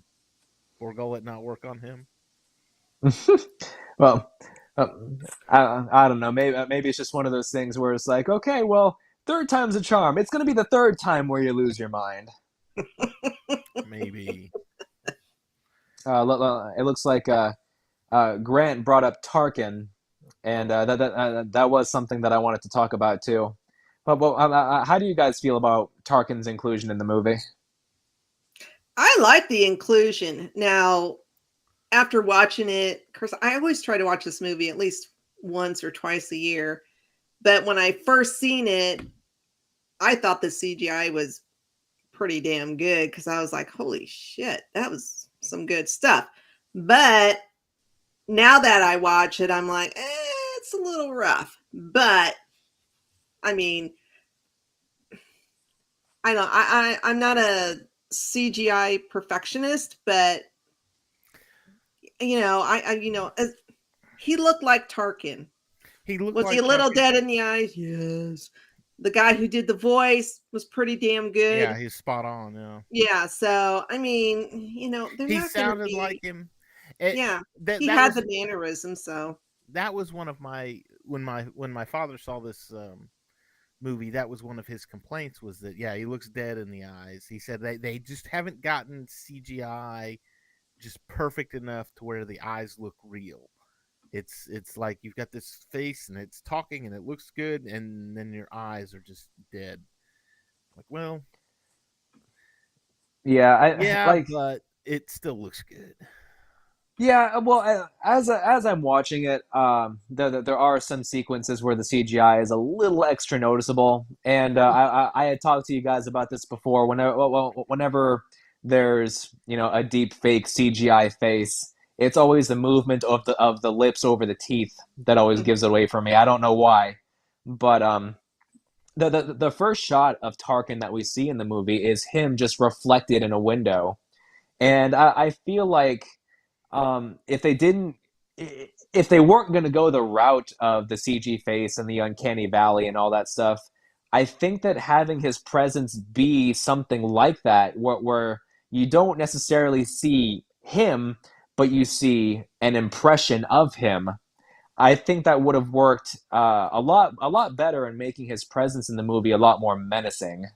Borgullet not work on him? Well, uh, I don't know. Maybe it's just one of those things where it's like, okay, well, third time's a charm. It's going to be the third time where you lose your mind. Maybe. It looks like Grant brought up Tarkin, and that was something that I wanted to talk about too. But how do you guys feel about Tarkin's inclusion in the movie? I like the inclusion. Now, after watching it, of course, I always try to watch this movie at least once or twice a year. But when I first seen it, I thought the CGI was pretty damn good, because I was like, holy shit, that was some good stuff. But now that I watch it, I'm like, it's a little rough. But I mean, I'm not a CGI perfectionist, but he looked like Tarkin. He looked Was like he a little Tarkin. dead in the eyes? Yes. the guy who did the voice was pretty damn good. Yeah, he's spot on. Yeah, Yeah, so I mean, they're he not going to sounded like be. him. It, Yeah, that he that had was the mannerism. So that was one of my when my father saw this movie. That was one of his complaints was that he looks dead in the eyes. He said they just haven't gotten CGI just perfect enough to where the eyes look real. It's like you've got this face and it's talking and it looks good, and then your eyes are just dead. Like, well, Yeah, I yeah, like. but it still looks good. Yeah, well, as I'm watching it, there are some sequences where the CGI is a little extra noticeable, and I had talked to you guys about this before. Whenever there's a deep fake CGI face, it's always the movement of the lips over the teeth that always gives it away for me. I don't know why, but the first shot of Tarkin that we see in the movie is him just reflected in a window, and I feel like if they didn't, if they weren't going to go the route of the CG face and the uncanny valley and all that stuff, I think that having his presence be something like that, where you don't necessarily see him, but you see an impression of him, I think that would have worked a lot better in making his presence in the movie a lot more menacing.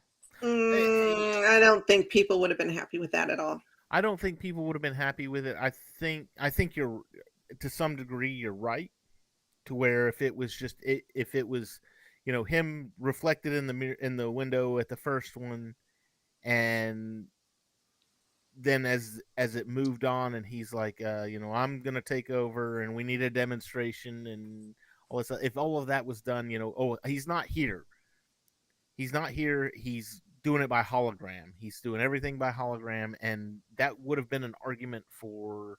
I don't think people would have been happy with that at all. I don't think people would have been happy with it. I think you're to some degree you're right. To where if it was him reflected in the mirror in the window at the first one, and then as it moved on, and he's like, I'm gonna take over, and we need a demonstration, and all this. If all of that was done, he's not here. He's not here. He's doing it by hologram. He's doing everything by hologram, and that would have been an argument for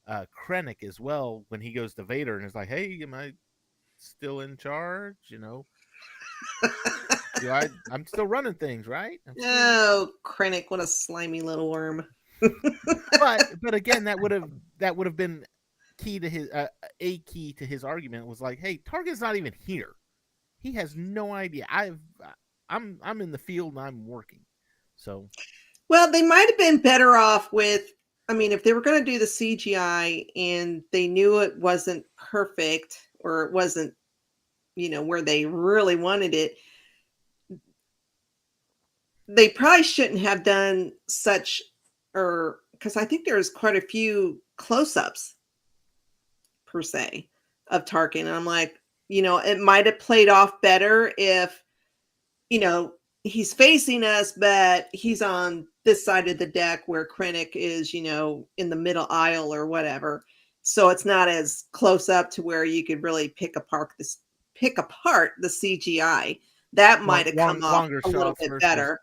Krennic as well when he goes to Vader and is like, "Hey, am I still in charge? I'm still running things, right?" Oh, Krennic, what a slimy little worm. But again, that would have been key to his a key to his argument was like, "Hey, Target's not even here. He has no idea. I'm in the field and I'm working." So Well, they might have been better off with, I mean, if they were going to do the CGI and they knew it wasn't perfect or it wasn't, where they really wanted it, they probably shouldn't have done such, or because I think there's quite a few close-ups per se of Tarkin. And I'm like, it might have played off better if, he's facing us, but he's on this side of the deck where Krennic is, in the middle aisle or whatever. So it's not as close up to where you could really pick apart the CGI. That might have come off longer a little shots bit versus better.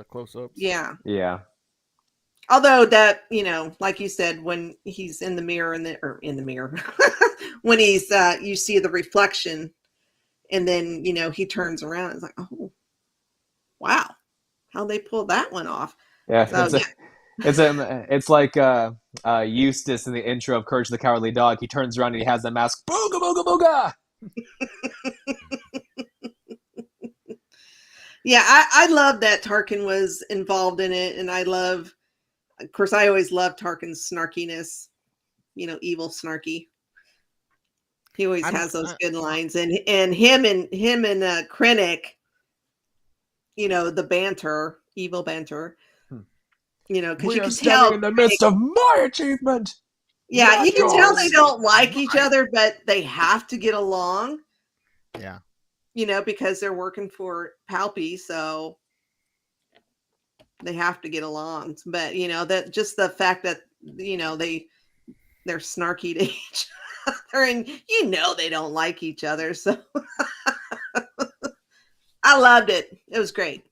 close-ups. Yeah. Yeah. Although that, like you said, when he's in the mirror when he's you see the reflection, and then he turns around. It's like, oh wow, how they pull that one off. Yeah, So yeah, it's like Eustace in the intro of Courage the Cowardly Dog. He turns around and he has the mask. Booga booga booga. yeah, I love that Tarkin was involved in it, and of course, I always loved Tarkin's snarkiness. Evil snarky. He always has those good lines, and him and Krennic, the banter, evil banter. Because you can tell in the midst of my achievement. Yeah, Not you can tell they yours. don't like each other, but they have to get along, Yeah. because they're working for Palpy, so they have to get along. But that just the fact that they're snarky to each other, and they don't like each other. So I loved it. It was great.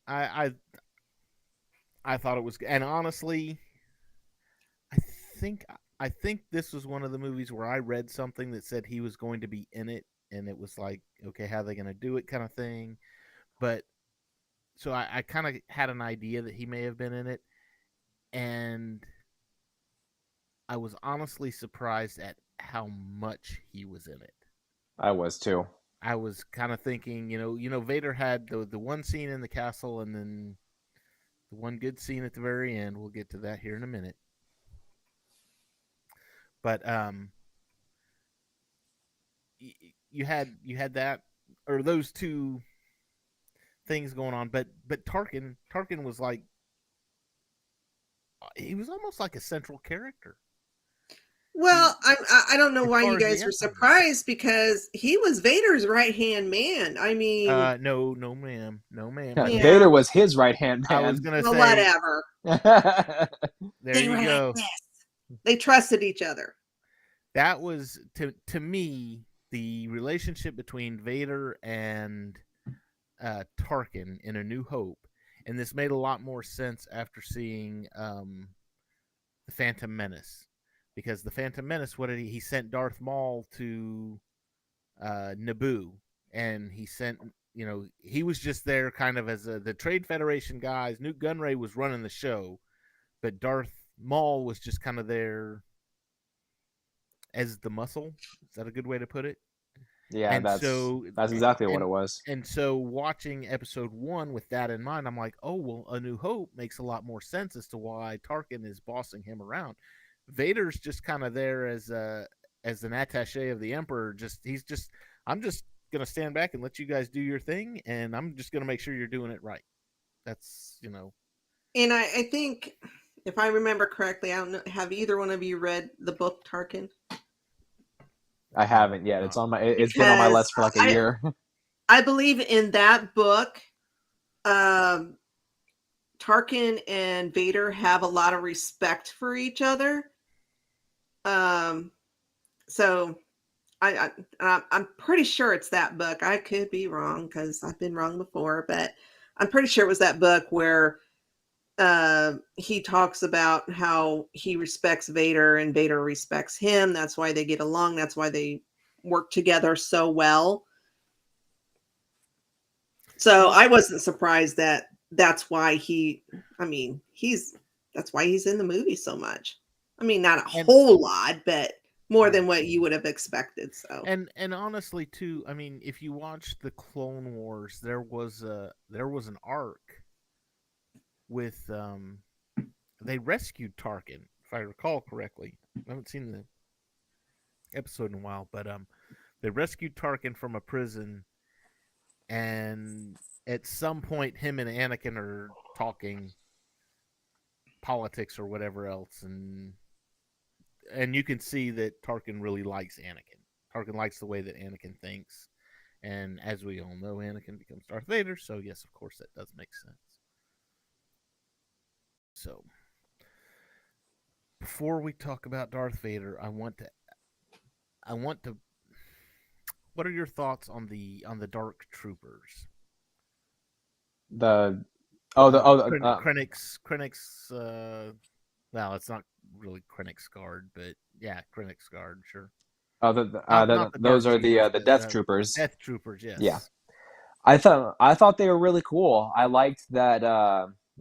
I thought it was, and honestly, I think I think this was one of the movies where I read something that said he was going to be in it, and it was like, okay, how are they going to do it, kind of thing. But so I kind of had an idea that he may have been in it, and I was honestly surprised at how much he was in it. I was too. I was kind of thinking, Vader had the one scene in the castle, and then the one good scene at the very end. We'll get to that here in a minute. But you had that, or those two things going on. But Tarkin was like, he was almost like a central character. Well, I don't know as why far you as the guys were Empire goes. surprised, because he was Vader's right hand man. I mean, No, ma'am, no, ma'am. Yeah. Vader was his right hand man. I was gonna well, say, whatever. there They you were go. like this. They trusted each other. That was to me the relationship between Vader and Tarkin in A New Hope, and this made a lot more sense after seeing the Phantom Menace, because the Phantom Menace, what did he sent Darth Maul to Naboo, and he sent, he was just there kind of as the Trade Federation guys. Newt Gunray was running the show, but Darth Maul was just kind of there as the muscle. Is that a good way to put it? Yeah, And that's exactly what it was. And so watching episode 1 with that in mind, I'm like, oh, well, A New Hope makes a lot more sense as to why Tarkin is bossing him around. Vader's just kind of there as an attaché of the Emperor. I'm just going to stand back and let you guys do your thing, and I'm just going to make sure you're doing it right. That's, And I think, if I remember correctly, I don't know, have either one of you read the book Tarkin? I haven't yet. It's been on my list for like a year. I believe in that book, Tarkin and Vader have a lot of respect for each other. So I'm pretty sure it's that book. I could be wrong because I've been wrong before, but I'm pretty sure it was that book where he talks about how he respects Vader and Vader respects him. That's why they get along. That's why they work together so well. So I wasn't surprised that's why that's why he's in the movie so much. I mean, not a whole lot, but more than what you would have expected. So and honestly too, I mean, if you watch the Clone Wars, there was an arc with they rescued Tarkin, if I recall correctly. I haven't seen the episode in a while, but they rescued Tarkin from a prison, and at some point him and Anakin are talking politics or whatever else, and you can see that Tarkin really likes Anakin. Tarkin likes the way that Anakin thinks, and as we all know, Anakin becomes Darth Vader, so yes, of course, that does make sense. So, before we talk about Darth Vader, I want to. What are your thoughts on the Dark Troopers? Krennic's. Well, it's not really Krennic's guard, but yeah, Krennic's guard, sure. Those are the Death Troopers. Death Troopers, yes. Yeah, I thought they were really cool. I liked that.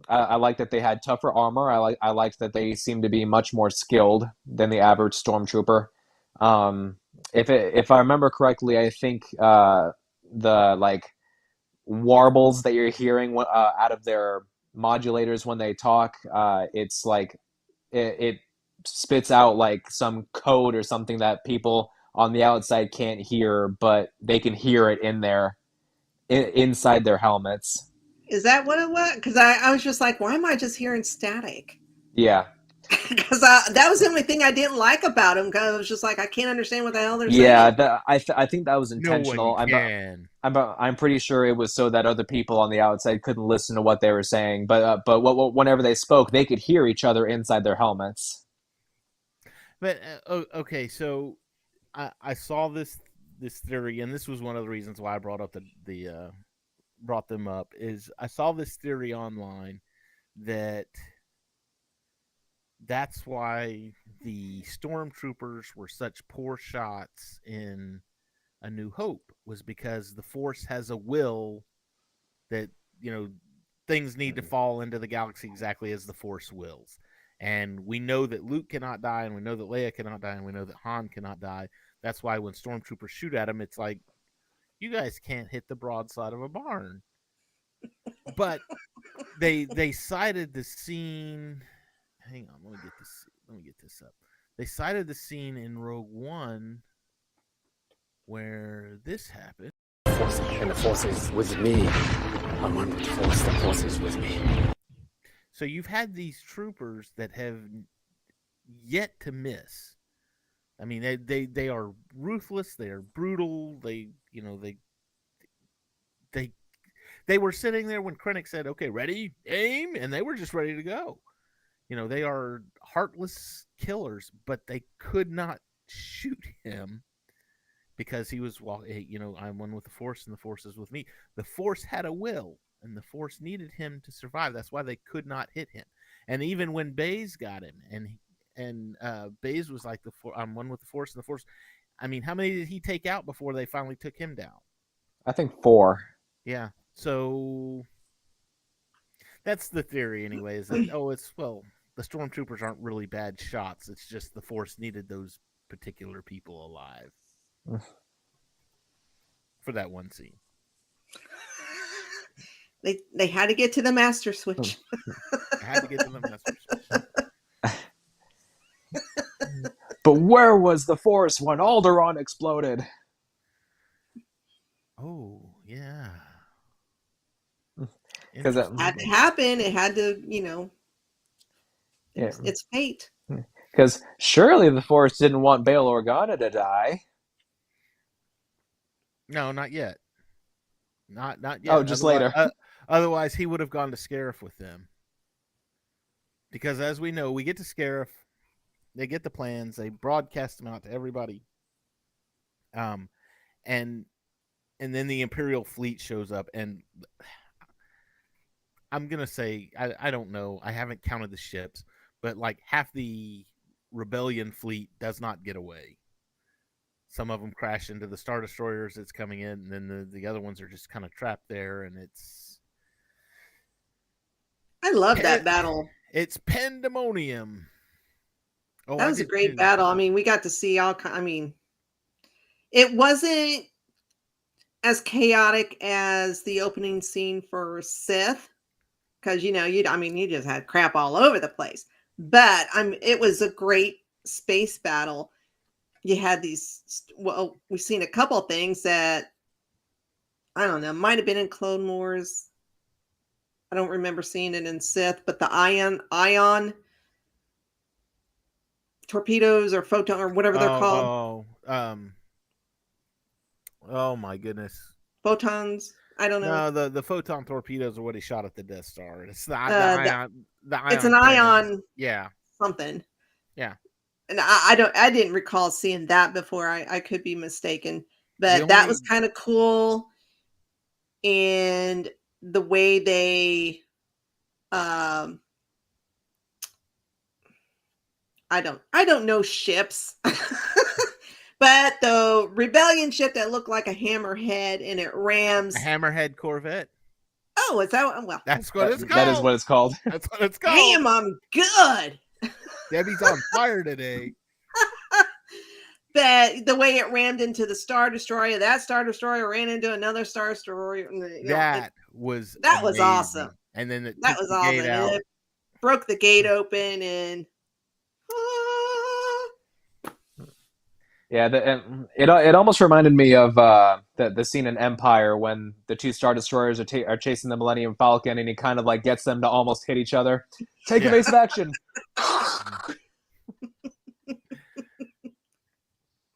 I liked that they had tougher armor. I liked that they seemed to be much more skilled than the average stormtrooper. If I remember correctly, I think the like warbles that you're hearing out of their modulators when they talk, it's like it spits out like some code or something that people on the outside can't hear, but they can hear it inside their helmets. Is that what it was? Because I was just like, why am I just hearing static? Yeah. Because that was the only thing I didn't like about him. Because I was just like, I can't understand what the hell they're saying. Yeah, I think that was intentional. No one can. I'm pretty sure it was so that other people on the outside couldn't listen to what they were saying. But whenever they spoke, they could hear each other inside their helmets. But okay, so I saw this theory, and this was one of the reasons why I brought up brought them up, is I saw this theory online that's why the stormtroopers were such poor shots in A New Hope, was because the Force has a will that, things need to fall into the galaxy exactly as the Force wills. And we know that Luke cannot die, and we know that Leia cannot die, and we know that Han cannot die. That's why when stormtroopers shoot at him, it's like, you guys can't hit the broadside of a barn. But they cited the scene. Hang on, let me get this up. They cited the scene in Rogue One where this happened. And the Force is with me. I'm one with the Force. The Force is with me. So you've had these troopers that have yet to miss. I mean, they are ruthless. They are brutal. They were sitting there when Krennic said, "Okay, ready, aim," and they were just ready to go. They are heartless killers, but they could not shoot him because he was, I'm one with the Force, and the Force is with me. The Force had a will, and the Force needed him to survive. That's why they could not hit him. And even when Baze got him, and Baze was like, I'm one with the Force, and the Force. I mean, how many did he take out before they finally took him down? I think 4. Yeah. So that's the theory, anyway. Is that the stormtroopers aren't really bad shots. It's just the Force needed those particular people alive for that one scene. They had to get to the master switch. But where was the Force when Alderaan exploded? Oh, yeah. Because it had to happen. It had to, it's fate. Because surely the Force didn't want Bail Organa to die. No, not yet. Not yet. Oh, just later. Otherwise, he would have gone to Scarif with them. Because as we know, we get to Scarif, they get the plans, they broadcast them out to everybody. And then the Imperial fleet shows up, and I'm going to say, I don't know, I haven't counted the ships, but like half the Rebellion fleet does not get away. Some of them crash into the Star Destroyers that's coming in, and then the other ones are just kind of trapped there, and I love that battle. It's pandemonium. Oh, that was a great battle. I mean, we got to see it wasn't as chaotic as the opening scene for Sith, because you just had crap all over the place. But it was a great space battle. You had we've seen a couple things that I don't know, might have been in Clone Wars. I don't remember seeing it in Sith, but the ion torpedoes or photon or whatever they're called. Oh my goodness. Photons. I don't know. No, the photon torpedoes are what he shot at the Death Star. It's the ion. It's an ion. Yeah. Something. Yeah. And I didn't recall seeing that before. I could be mistaken, but that was kind of cool. And the way they, I don't know ships, but the Rebellion ship that looked like a hammerhead and it rams a hammerhead Corvette. Oh, is that well? That's what it's called. That is what it's called. That's what it's called. Damn, I'm good. Debbie's on fire today. But the way it rammed into the Star Destroyer, that Star Destroyer ran into another Star Destroyer. That was awesome. And then that was awesome. It broke the gate open and. Yeah, it almost reminded me of the scene in Empire when the two Star Destroyers are chasing the Millennium Falcon, and he kind of like gets them to almost hit each other. Take evasive action.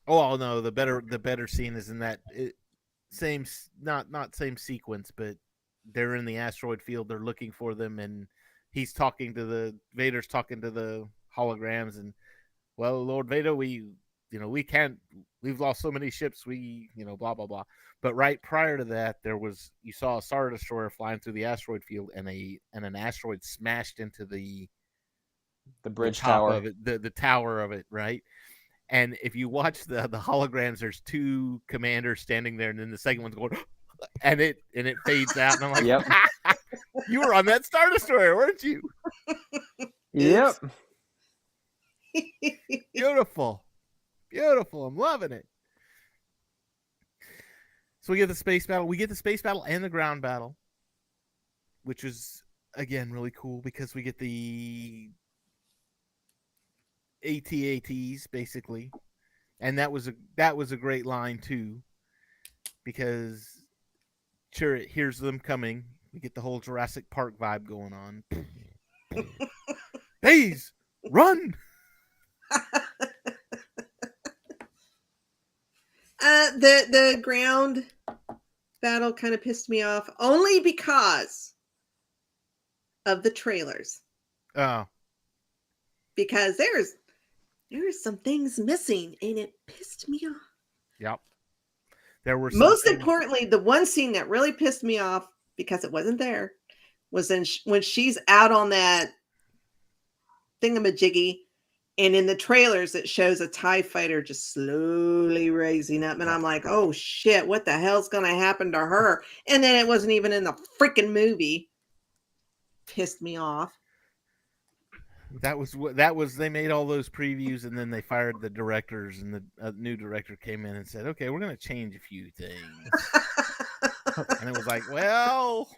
Oh no, the better scene is in that same not same sequence, but they're in the asteroid field. They're looking for them, and Vader's talking to the holograms, and well, Lord Vader, we can't. We've lost so many ships. Blah blah blah. But right prior to that, you saw a Star Destroyer flying through the asteroid field, and an asteroid smashed into the bridge tower of it, the tower of it, right? And if you watch the holograms, there's two commanders standing there, and then the second one's going, and it fades out, and I'm like, yep. You were on that Star Destroyer, weren't you? Yep. Beautiful. I'm loving it. So we get the space battle. We get the space battle and the ground battle, which is again really cool because we get the AT-ATs basically, and that was a great line too, because sure it hears them coming. We get the whole Jurassic Park vibe going on. Days, run! The ground battle kind of pissed me off only because of the trailers. Oh, Because there's some things missing, and it pissed me off. yep. There were Most importantly, the one scene that really pissed me off because it wasn't there was when she's out on that thingamajiggy, and in the trailers it shows a TIE fighter just slowly raising up, and I'm like, oh shit, what the hell's gonna happen to her? And then it wasn't even in the freaking movie. Pissed me off. That was they made all those previews, and then they fired the directors, and the new director came in and said, okay, we're going to change a few things. And it was like, well,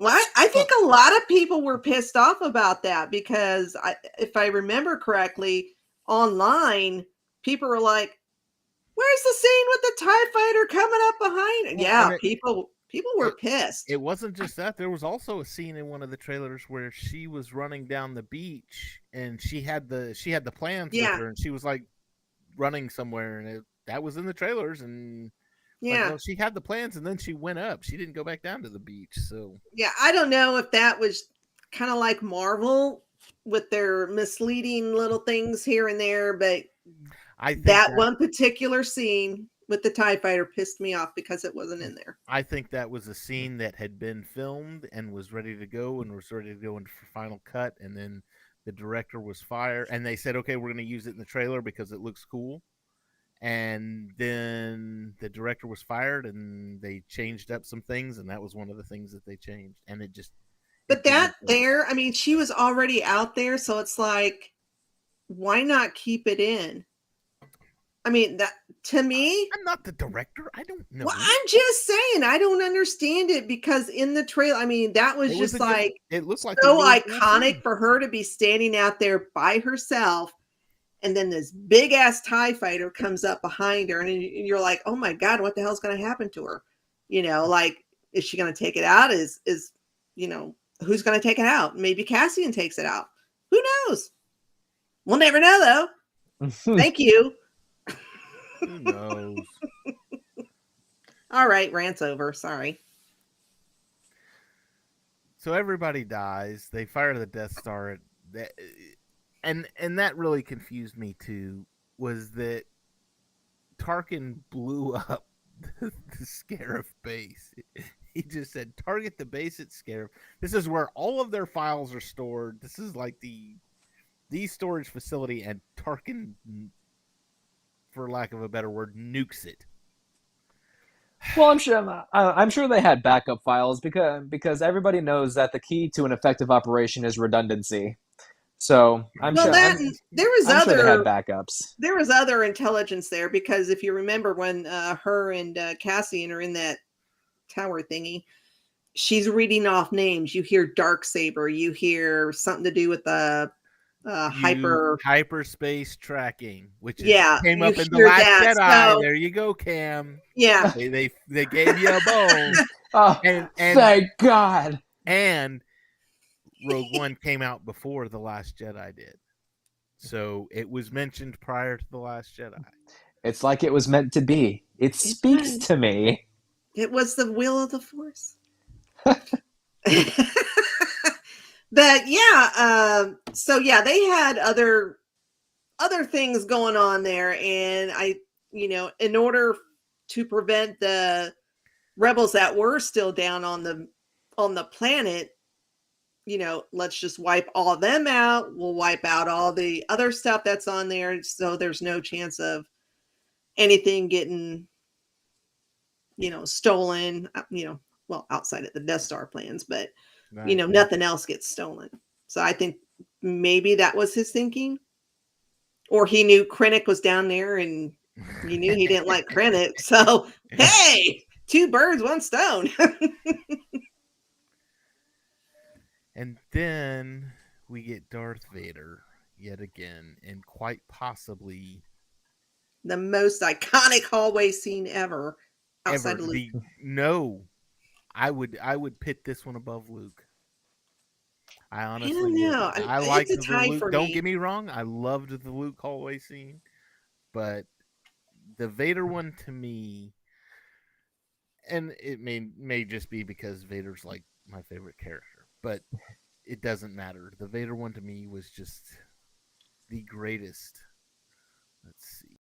I think a lot of people were pissed off about that because if I remember correctly, online, people were like, where's the scene with the TIE fighter coming up behind it? Yeah, people were pissed. It wasn't just that. There was also a scene in one of the trailers where she was running down the beach, and she had the plans with her, and she was like running somewhere, and that was in the trailers, and she had the plans, and then she went up. She didn't go back down to the beach. So I don't know if that was kind of like Marvel with their misleading little things here and there, but I think that one particular scene with the TIE fighter pissed me off because it wasn't in there. I think that was a scene that had been filmed and was ready to go in for final cut, and then the director was fired, and they said, okay, we're going to use it in the trailer because it looks cool. And then the director was fired, and they changed up some things, and that was one of the things that they changed. And it just... But I mean, she was already out there, so it's like, why not keep it in? I mean, that to me, I'm not the director. I don't know. Well, I'm just saying, I don't understand it because in the trailer, I mean, that was just like it looks like so iconic for her to be standing out there by herself, and then this big ass TIE fighter comes up behind her, and you're like, oh my god, what the hell's going to happen to her? You know, like, is she going to take it out? Is you know, who's going to take it out? Maybe Cassian takes it out. Who knows? We'll never know, though. Thank you. Who knows? All right, rant's over. Sorry. So everybody dies. They fire the Death Star. And that really confused me too. Was that Tarkin blew up the Scarif base? He just said, "Target the base at Scarif." This is where all of their files are stored. This is like the storage facility, and Tarkin, for lack of a better word, nukes it. Well, I'm sure they had backup files because everybody knows that the key to an effective operation is redundancy. So I'm sure they had backups. There was other intelligence there because if you remember when her and Cassian are in that tower thingy, she's reading off names. You hear Darksaber. You hear something to do with the hyperspace tracking, which came up in the Last Jedi. So, there you go, Cam. Yeah, they gave you a bone. Oh, and thank God. And Rogue One came out before The Last Jedi did, so it was mentioned prior to The Last Jedi. It's like it was meant to be. It speaks to me. It was the will of the Force. But they had other things going on there, and in order to prevent the rebels that were still down on the planet, let's just wipe all of them out. We'll wipe out all the other stuff that's on there, so there's no chance of anything getting, stolen. Well, outside of the Death Star plans, but. Right. Nothing else gets stolen. So I think maybe that was his thinking. Or he knew Krennic was down there and You knew he didn't like Krennic, so hey, 2 birds, 1 stone. And then we get Darth Vader yet again, and quite possibly The most iconic hallway scene ever outside ever of Luke. I would pit this one above Luke. I honestly don't know. would. I It's liked a the tie Luke. for Don't me. get me wrong. I loved the Luke hallway scene, but the Vader one to me, and it may just be because Vader's like my favorite character, but it doesn't matter. The Vader one to me was just the greatest. Let's see.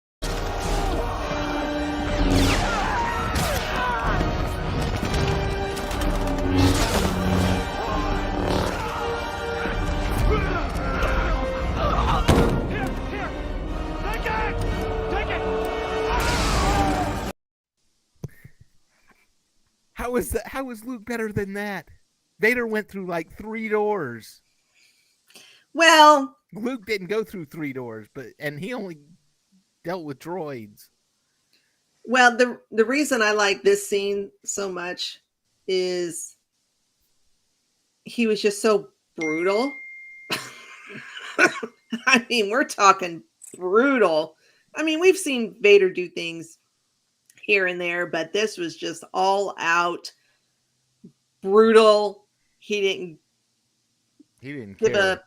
How was Luke better than that? Vader went through like 3 doors. Well, Luke didn't go through 3 doors, and he only dealt with droids. well, the reason I like this scene so much is he was just so brutal. I mean, we're talking brutal. I mean, we've seen Vader do things here and there, but this was just all out brutal. He didn't give a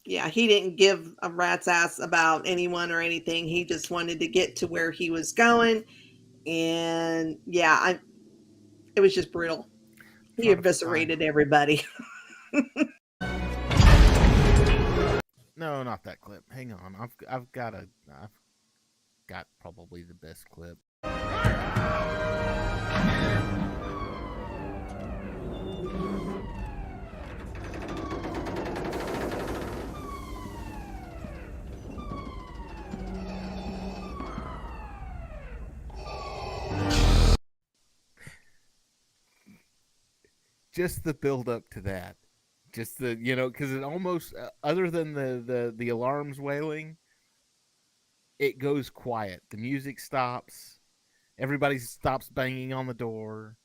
he didn't give a rat's ass about anyone or anything. He just wanted to get to where he was going, and it was just brutal. He eviscerated everybody. No, not that clip. Hang on. I've got probably the best clip. Just the build up to that. Just the, because it almost, other than the alarms wailing, it goes quiet. The music stops. Everybody stops banging on the door.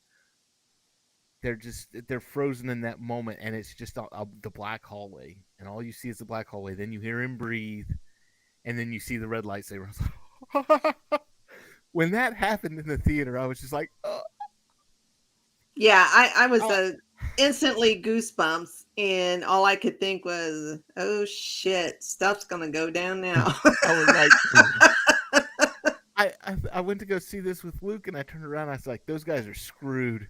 They're frozen in that moment, and it's just the black hallway, and all you see is the black hallway. Then you hear him breathe, and then you see the red lightsaber. When that happened in the theater, I was just like, oh. Yeah, I was instantly goosebumps, and all I could think was, "Oh shit, stuff's gonna go down now." I was like, I went to go see this with Luke, and I turned around. And I was like, "Those guys are screwed.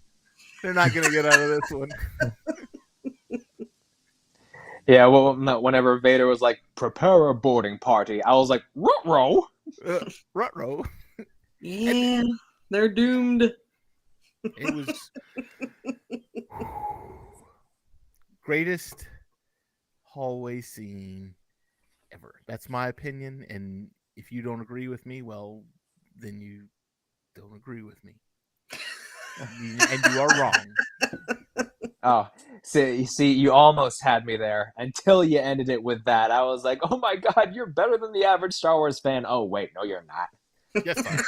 They're not gonna get out of this one." Yeah, well, whenever Vader was like, "Prepare a boarding party," I was like, "Ruh-roh." Ruh-roh. Yeah, they're doomed. It was greatest hallway scene ever. That's my opinion, and if you don't agree with me, well, then you don't agree with me, and you are wrong. Oh, see, you almost had me there until you ended it with that. I was like, "Oh my God, you're better than the average Star Wars fan." Oh wait, no, you're not. Yes, I am.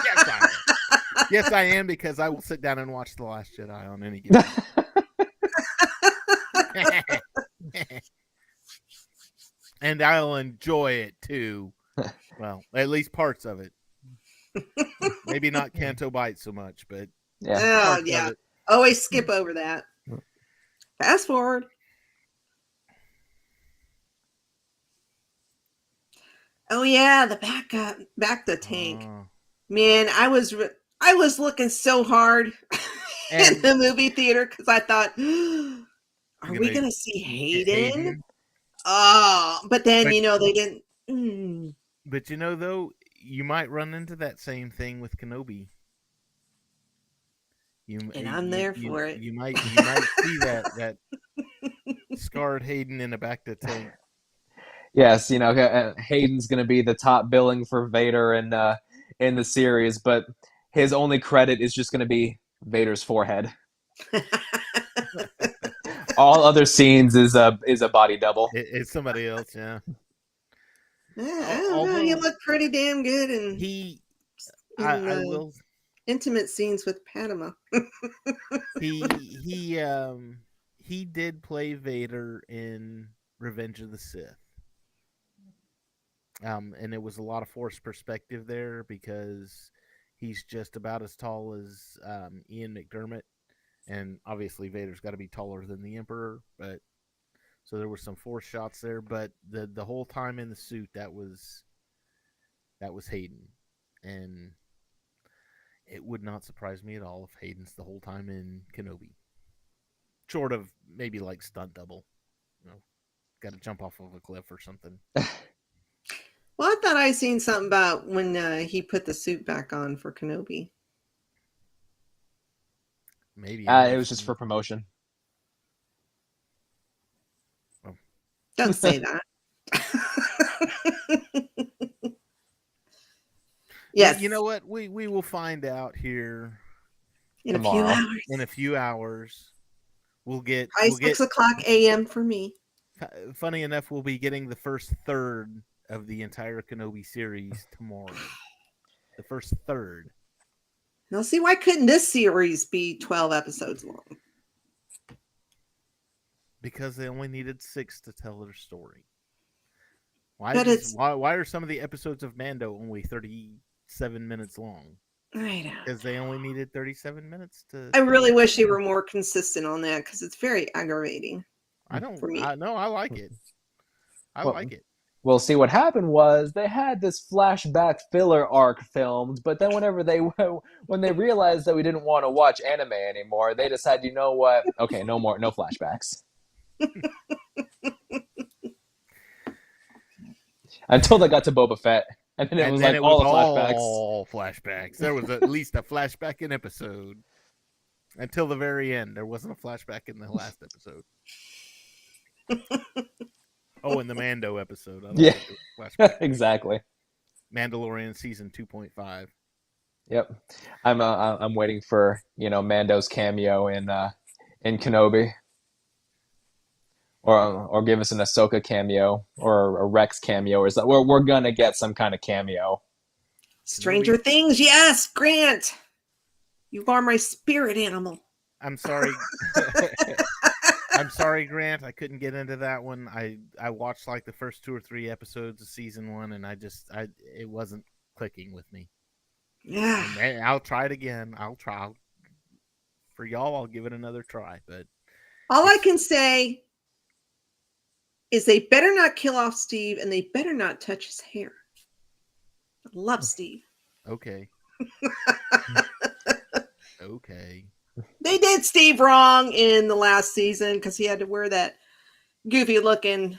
Yes, I am. Yes, I am, because I will sit down and watch The Last Jedi on any given day. And I'll enjoy it too. Well, at least parts of it. Maybe not Canto Bight so much, but Oh yeah, always skip over that. Fast forward. Oh yeah, the back the tank. Man, I was looking so hard in the movie theater because I thought, are we gonna see Hayden? Oh, but then they didn't. But though, you might run into that same thing with Kenobi. I'm there for it. You might see that scarred Hayden in the back of the tank. Yes, Hayden's going to be the top billing for Vader in the series, but his only credit is just going to be Vader's forehead. All other scenes is a body double. It's somebody else, yeah. I don't know. He looked pretty damn good, and he in I will. intimate scenes with Padma. He did play Vader in Revenge of the Sith. And it was a lot of forced perspective there because he's just about as tall as Ian McDermott, and obviously Vader's got to be taller than the Emperor, but so there were some forced shots there. But the whole time in the suit, that was Hayden, and it would not surprise me at all if Hayden's the whole time in Kenobi, short of maybe like stunt double, got to jump off of a cliff or something. Well, I thought I seen something about when he put the suit back on for Kenobi. Maybe It was just for promotion. Oh. Don't say that. Yes. You know what? We will find out here in tomorrow. A few hours. In a few hours, we'll get 6:00 a.m. for me. Funny enough, we'll be getting the first third of the entire Kenobi series tomorrow. The first third. Now, see, why couldn't this series be 12 episodes long? Because they only needed 6 to tell their story. Why are some of the episodes of Mando only 37 minutes long? I know. Because they only needed 37 minutes to. I really wish they were more consistent on that because it's very aggravating. I don't. For me. I like it. I like it. Well, see, what happened was they had this flashback filler arc filmed, but then when they realized that we didn't want to watch anime anymore, they decided, you know what? Okay, no flashbacks. Until they got to Boba Fett, and then it was like all the flashbacks. All flashbacks. There was at least a flashback in episode. Until the very end, there wasn't a flashback in the last episode. In the Mando episode. Yeah, exactly. Mandalorian season 2.5. Yep, I'm waiting for Mando's cameo in Kenobi, or give us an Ahsoka cameo or a Rex cameo, or something. We're gonna get some kind of cameo. Stranger Things, yes, Grant. You are my spirit animal. I'm sorry. I'm sorry, Grant. I couldn't get into that one. I watched like the first 2 or 3 episodes of season 1, and it wasn't clicking with me. Yeah. And I'll try it again. For y'all, I'll give it another try. But all I can say is they better not kill off Steve, and they better not touch his hair. I love Steve. Okay. Okay. They did Steve wrong in the last season because he had to wear that goofy looking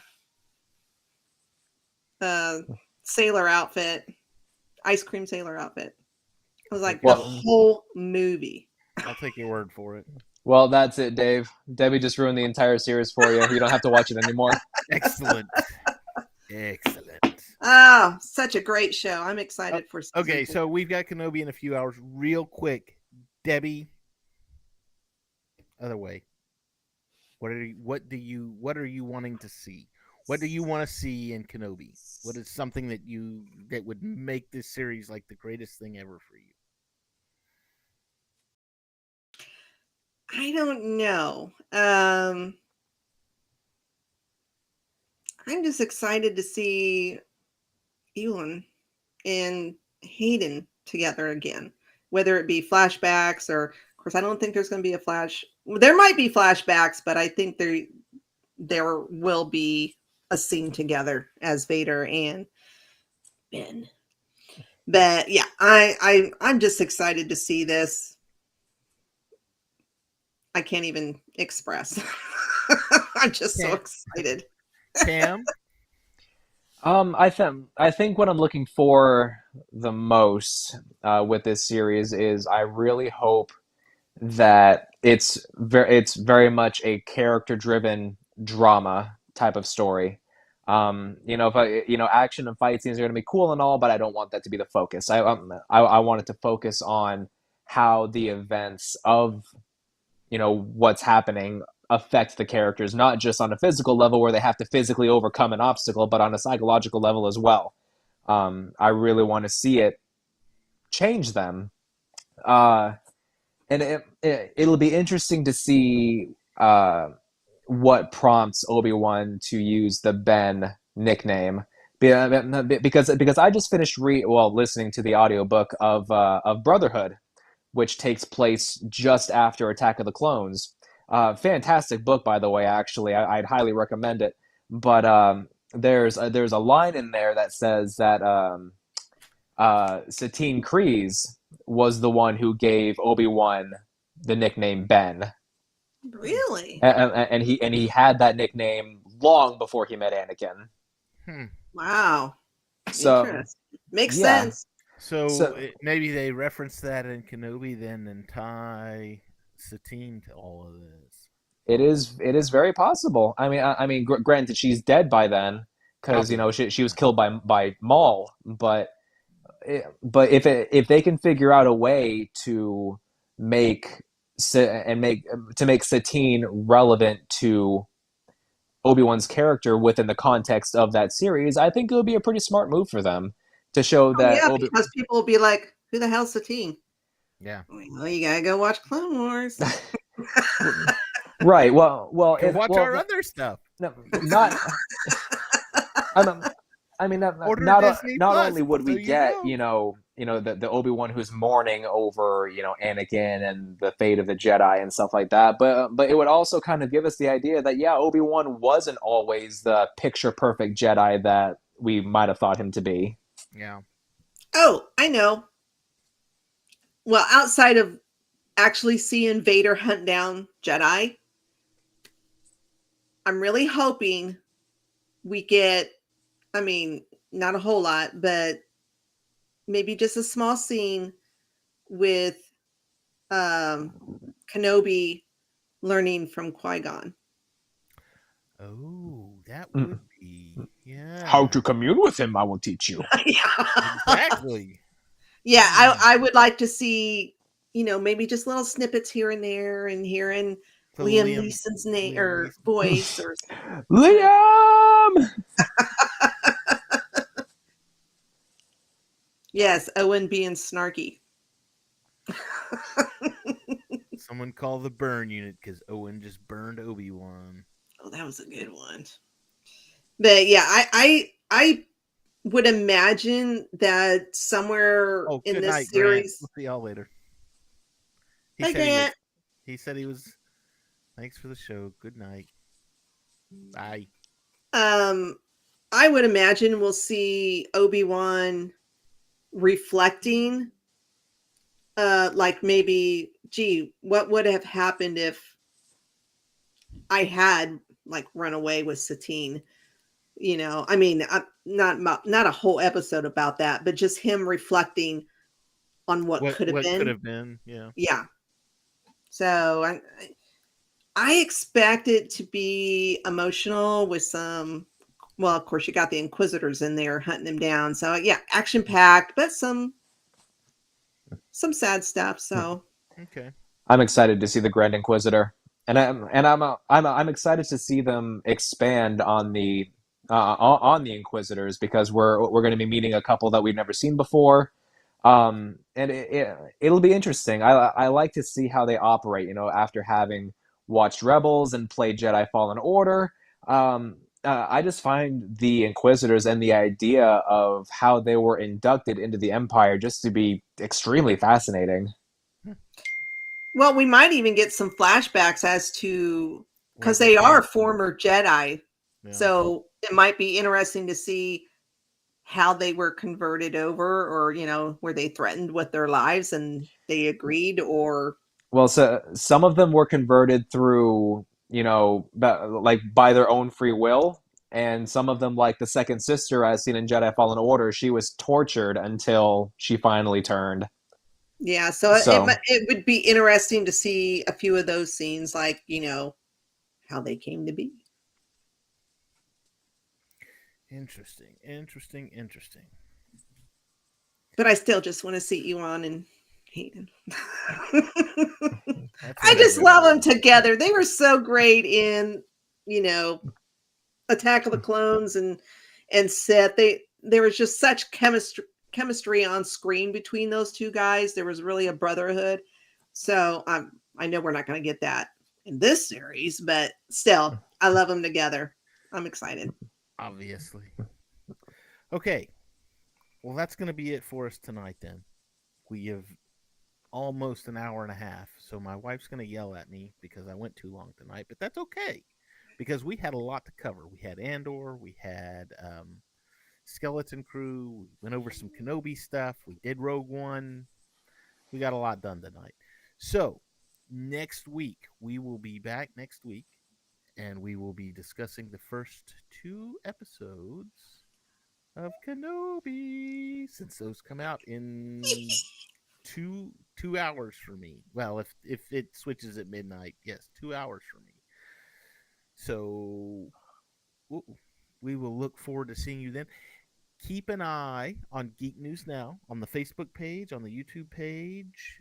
sailor outfit, ice cream sailor outfit. I was like, the whole movie. I'll take your word for it. Well, that's it, Dave. Debbie just ruined the entire series for you. You don't have to watch it anymore. Excellent. Excellent. Oh, such a great show. I'm excited for season 4. So we've got Kenobi in a few hours. Real quick, Debbie. Other way. What are you wanting to see? What do you want to see in Kenobi? What is something that would make this series like the greatest thing ever for you? I don't know. I'm just excited to see Ewan and Hayden together again, whether it be flashbacks or, of course, I don't think there's going to be a flash. There might be flashbacks, but I think there will be a scene together as Vader and Ben. But yeah, I'm just excited to see this. I can't even express. I'm just so excited. Cam? I think what I'm looking for the most with this series is I really hope that it's very much a character-driven drama type of story. If action and fight scenes are going to be cool and all, but I don't want that to be the focus. I want it to focus on how the events of what's happening affect the characters, not just on a physical level where they have to physically overcome an obstacle, but on a psychological level as well. I really want to see it change them. And it'll be interesting to see what prompts Obi-Wan to use the Ben nickname. Because I just finished listening to the audiobook of Brotherhood, which takes place just after Attack of the Clones. Fantastic book, by the way. Actually, I'd highly recommend it. But there's a line in there that says that Satine Kryze was the one who gave Obi-Wan the nickname Ben. Really? And he had that nickname long before he met Anakin. Wow. So Interesting. Makes yeah. sense. So maybe they reference that in Kenobi then and tie Satine to all of this. It is very possible. I mean, granted, she's dead by then because she was killed by Maul. But if they can figure out a way to make Satine relevant to Obi-Wan's character within the context of that series, I think it would be a pretty smart move for them to show that because people will be like, "Who the hell's Satine?" Yeah. Well, you gotta go watch Clone Wars. Right. Well, watch our other stuff. No, not. I mean, not only would we get the Obi-Wan who's mourning over Anakin and the fate of the Jedi and stuff like that, but it would also kind of give us the idea that Obi-Wan wasn't always the picture perfect Jedi that we might have thought him to be. Yeah. Oh, I know. Well, outside of actually seeing Vader hunt down Jedi, I'm really hoping we get, I mean, not a whole lot, but maybe just a small scene with Kenobi learning from Qui-Gon. Oh, that would be, yeah. How to commune with him, I will teach you. Exactly. Yeah, I would like to see, maybe just little snippets here and there, and hearing Liam Neeson's name or voice or Liam. Yes, Owen being snarky. Someone call the burn unit because Owen just burned Obi-Wan. Oh, that was a good one. But yeah, I would imagine that somewhere in this night, series. We'll see y'all later. Hi, Grant. He said he was. Thanks for the show. Good night. Bye. I would imagine we'll see Obi-Wan reflecting, like maybe, gee, what would have happened if I had like run away with Satine? I mean, not a whole episode about that, but just him reflecting on what could have been. Could have been, yeah. Yeah. So I expect it to be emotional with some. Well, of course, you got the Inquisitors in there hunting him down. So yeah, action packed, but some sad stuff. So okay, I'm excited to see the Grand Inquisitor, and I'm excited to see them expand on the Inquisitors because we're going to be meeting a couple that we've never seen before, and it'll be interesting. I like to see how they operate. After having watched Rebels and played Jedi Fallen Order. I just find the Inquisitors and the idea of how they were inducted into the Empire just to be extremely fascinating. Well, we might even get some flashbacks as to, because they are former Jedi. Yeah. So it might be interesting to see how they were converted over, or, were they threatened with their lives and they agreed, or... Well, so some of them were converted through... like by their own free will, and some of them, like the second sister as seen in Jedi Fallen Order, she was tortured until she finally turned. Yeah, so it would be interesting to see a few of those scenes, like, how they came to be. Interesting. But I still just want to see Ewan and Hayden. I just love them together. They were so great in, Attack of the Clones and Sith. There was just such chemistry chemistry on screen between those two guys. There was really a brotherhood. So I know we're not going to get that in this series, but still, I love them together. I'm excited. Obviously. Okay. Well, that's going to be it for us tonight then. We have almost an hour and a half, so my wife's going to yell at me because I went too long tonight, but that's okay because we had a lot to cover. We had Andor, we had Skeleton Crew, we went over some Kenobi stuff, we did Rogue One. We got a lot done tonight. So, next week, we will be back next week, and we will be discussing the first 2 episodes of Kenobi, since those come out in 2 hours for me. Well, if it switches at midnight, yes, 2 hours for me. So we will look forward to seeing you then. Keep an eye on Geek News Now on the Facebook page, on the YouTube page,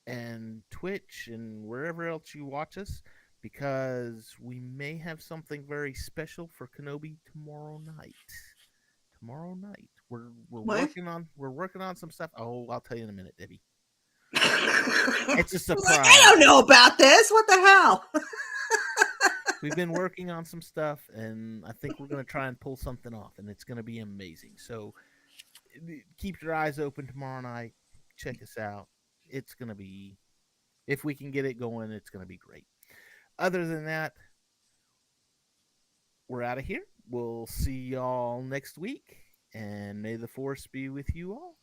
and Twitch, and wherever else you watch us, because we may have something very special for Kenobi tomorrow night. We're working on some stuff. Oh, I'll tell you in a minute, Debbie. It's a surprise. I don't know about this. What the hell? We've been working on some stuff, and I think we're going to try and pull something off, and it's going to be amazing. So keep your eyes open tomorrow night. Check us out. It's going to be, if we can get it going, it's going to be great. Other than that, we're out of here. We'll see y'all next week, and may the Force be with you all.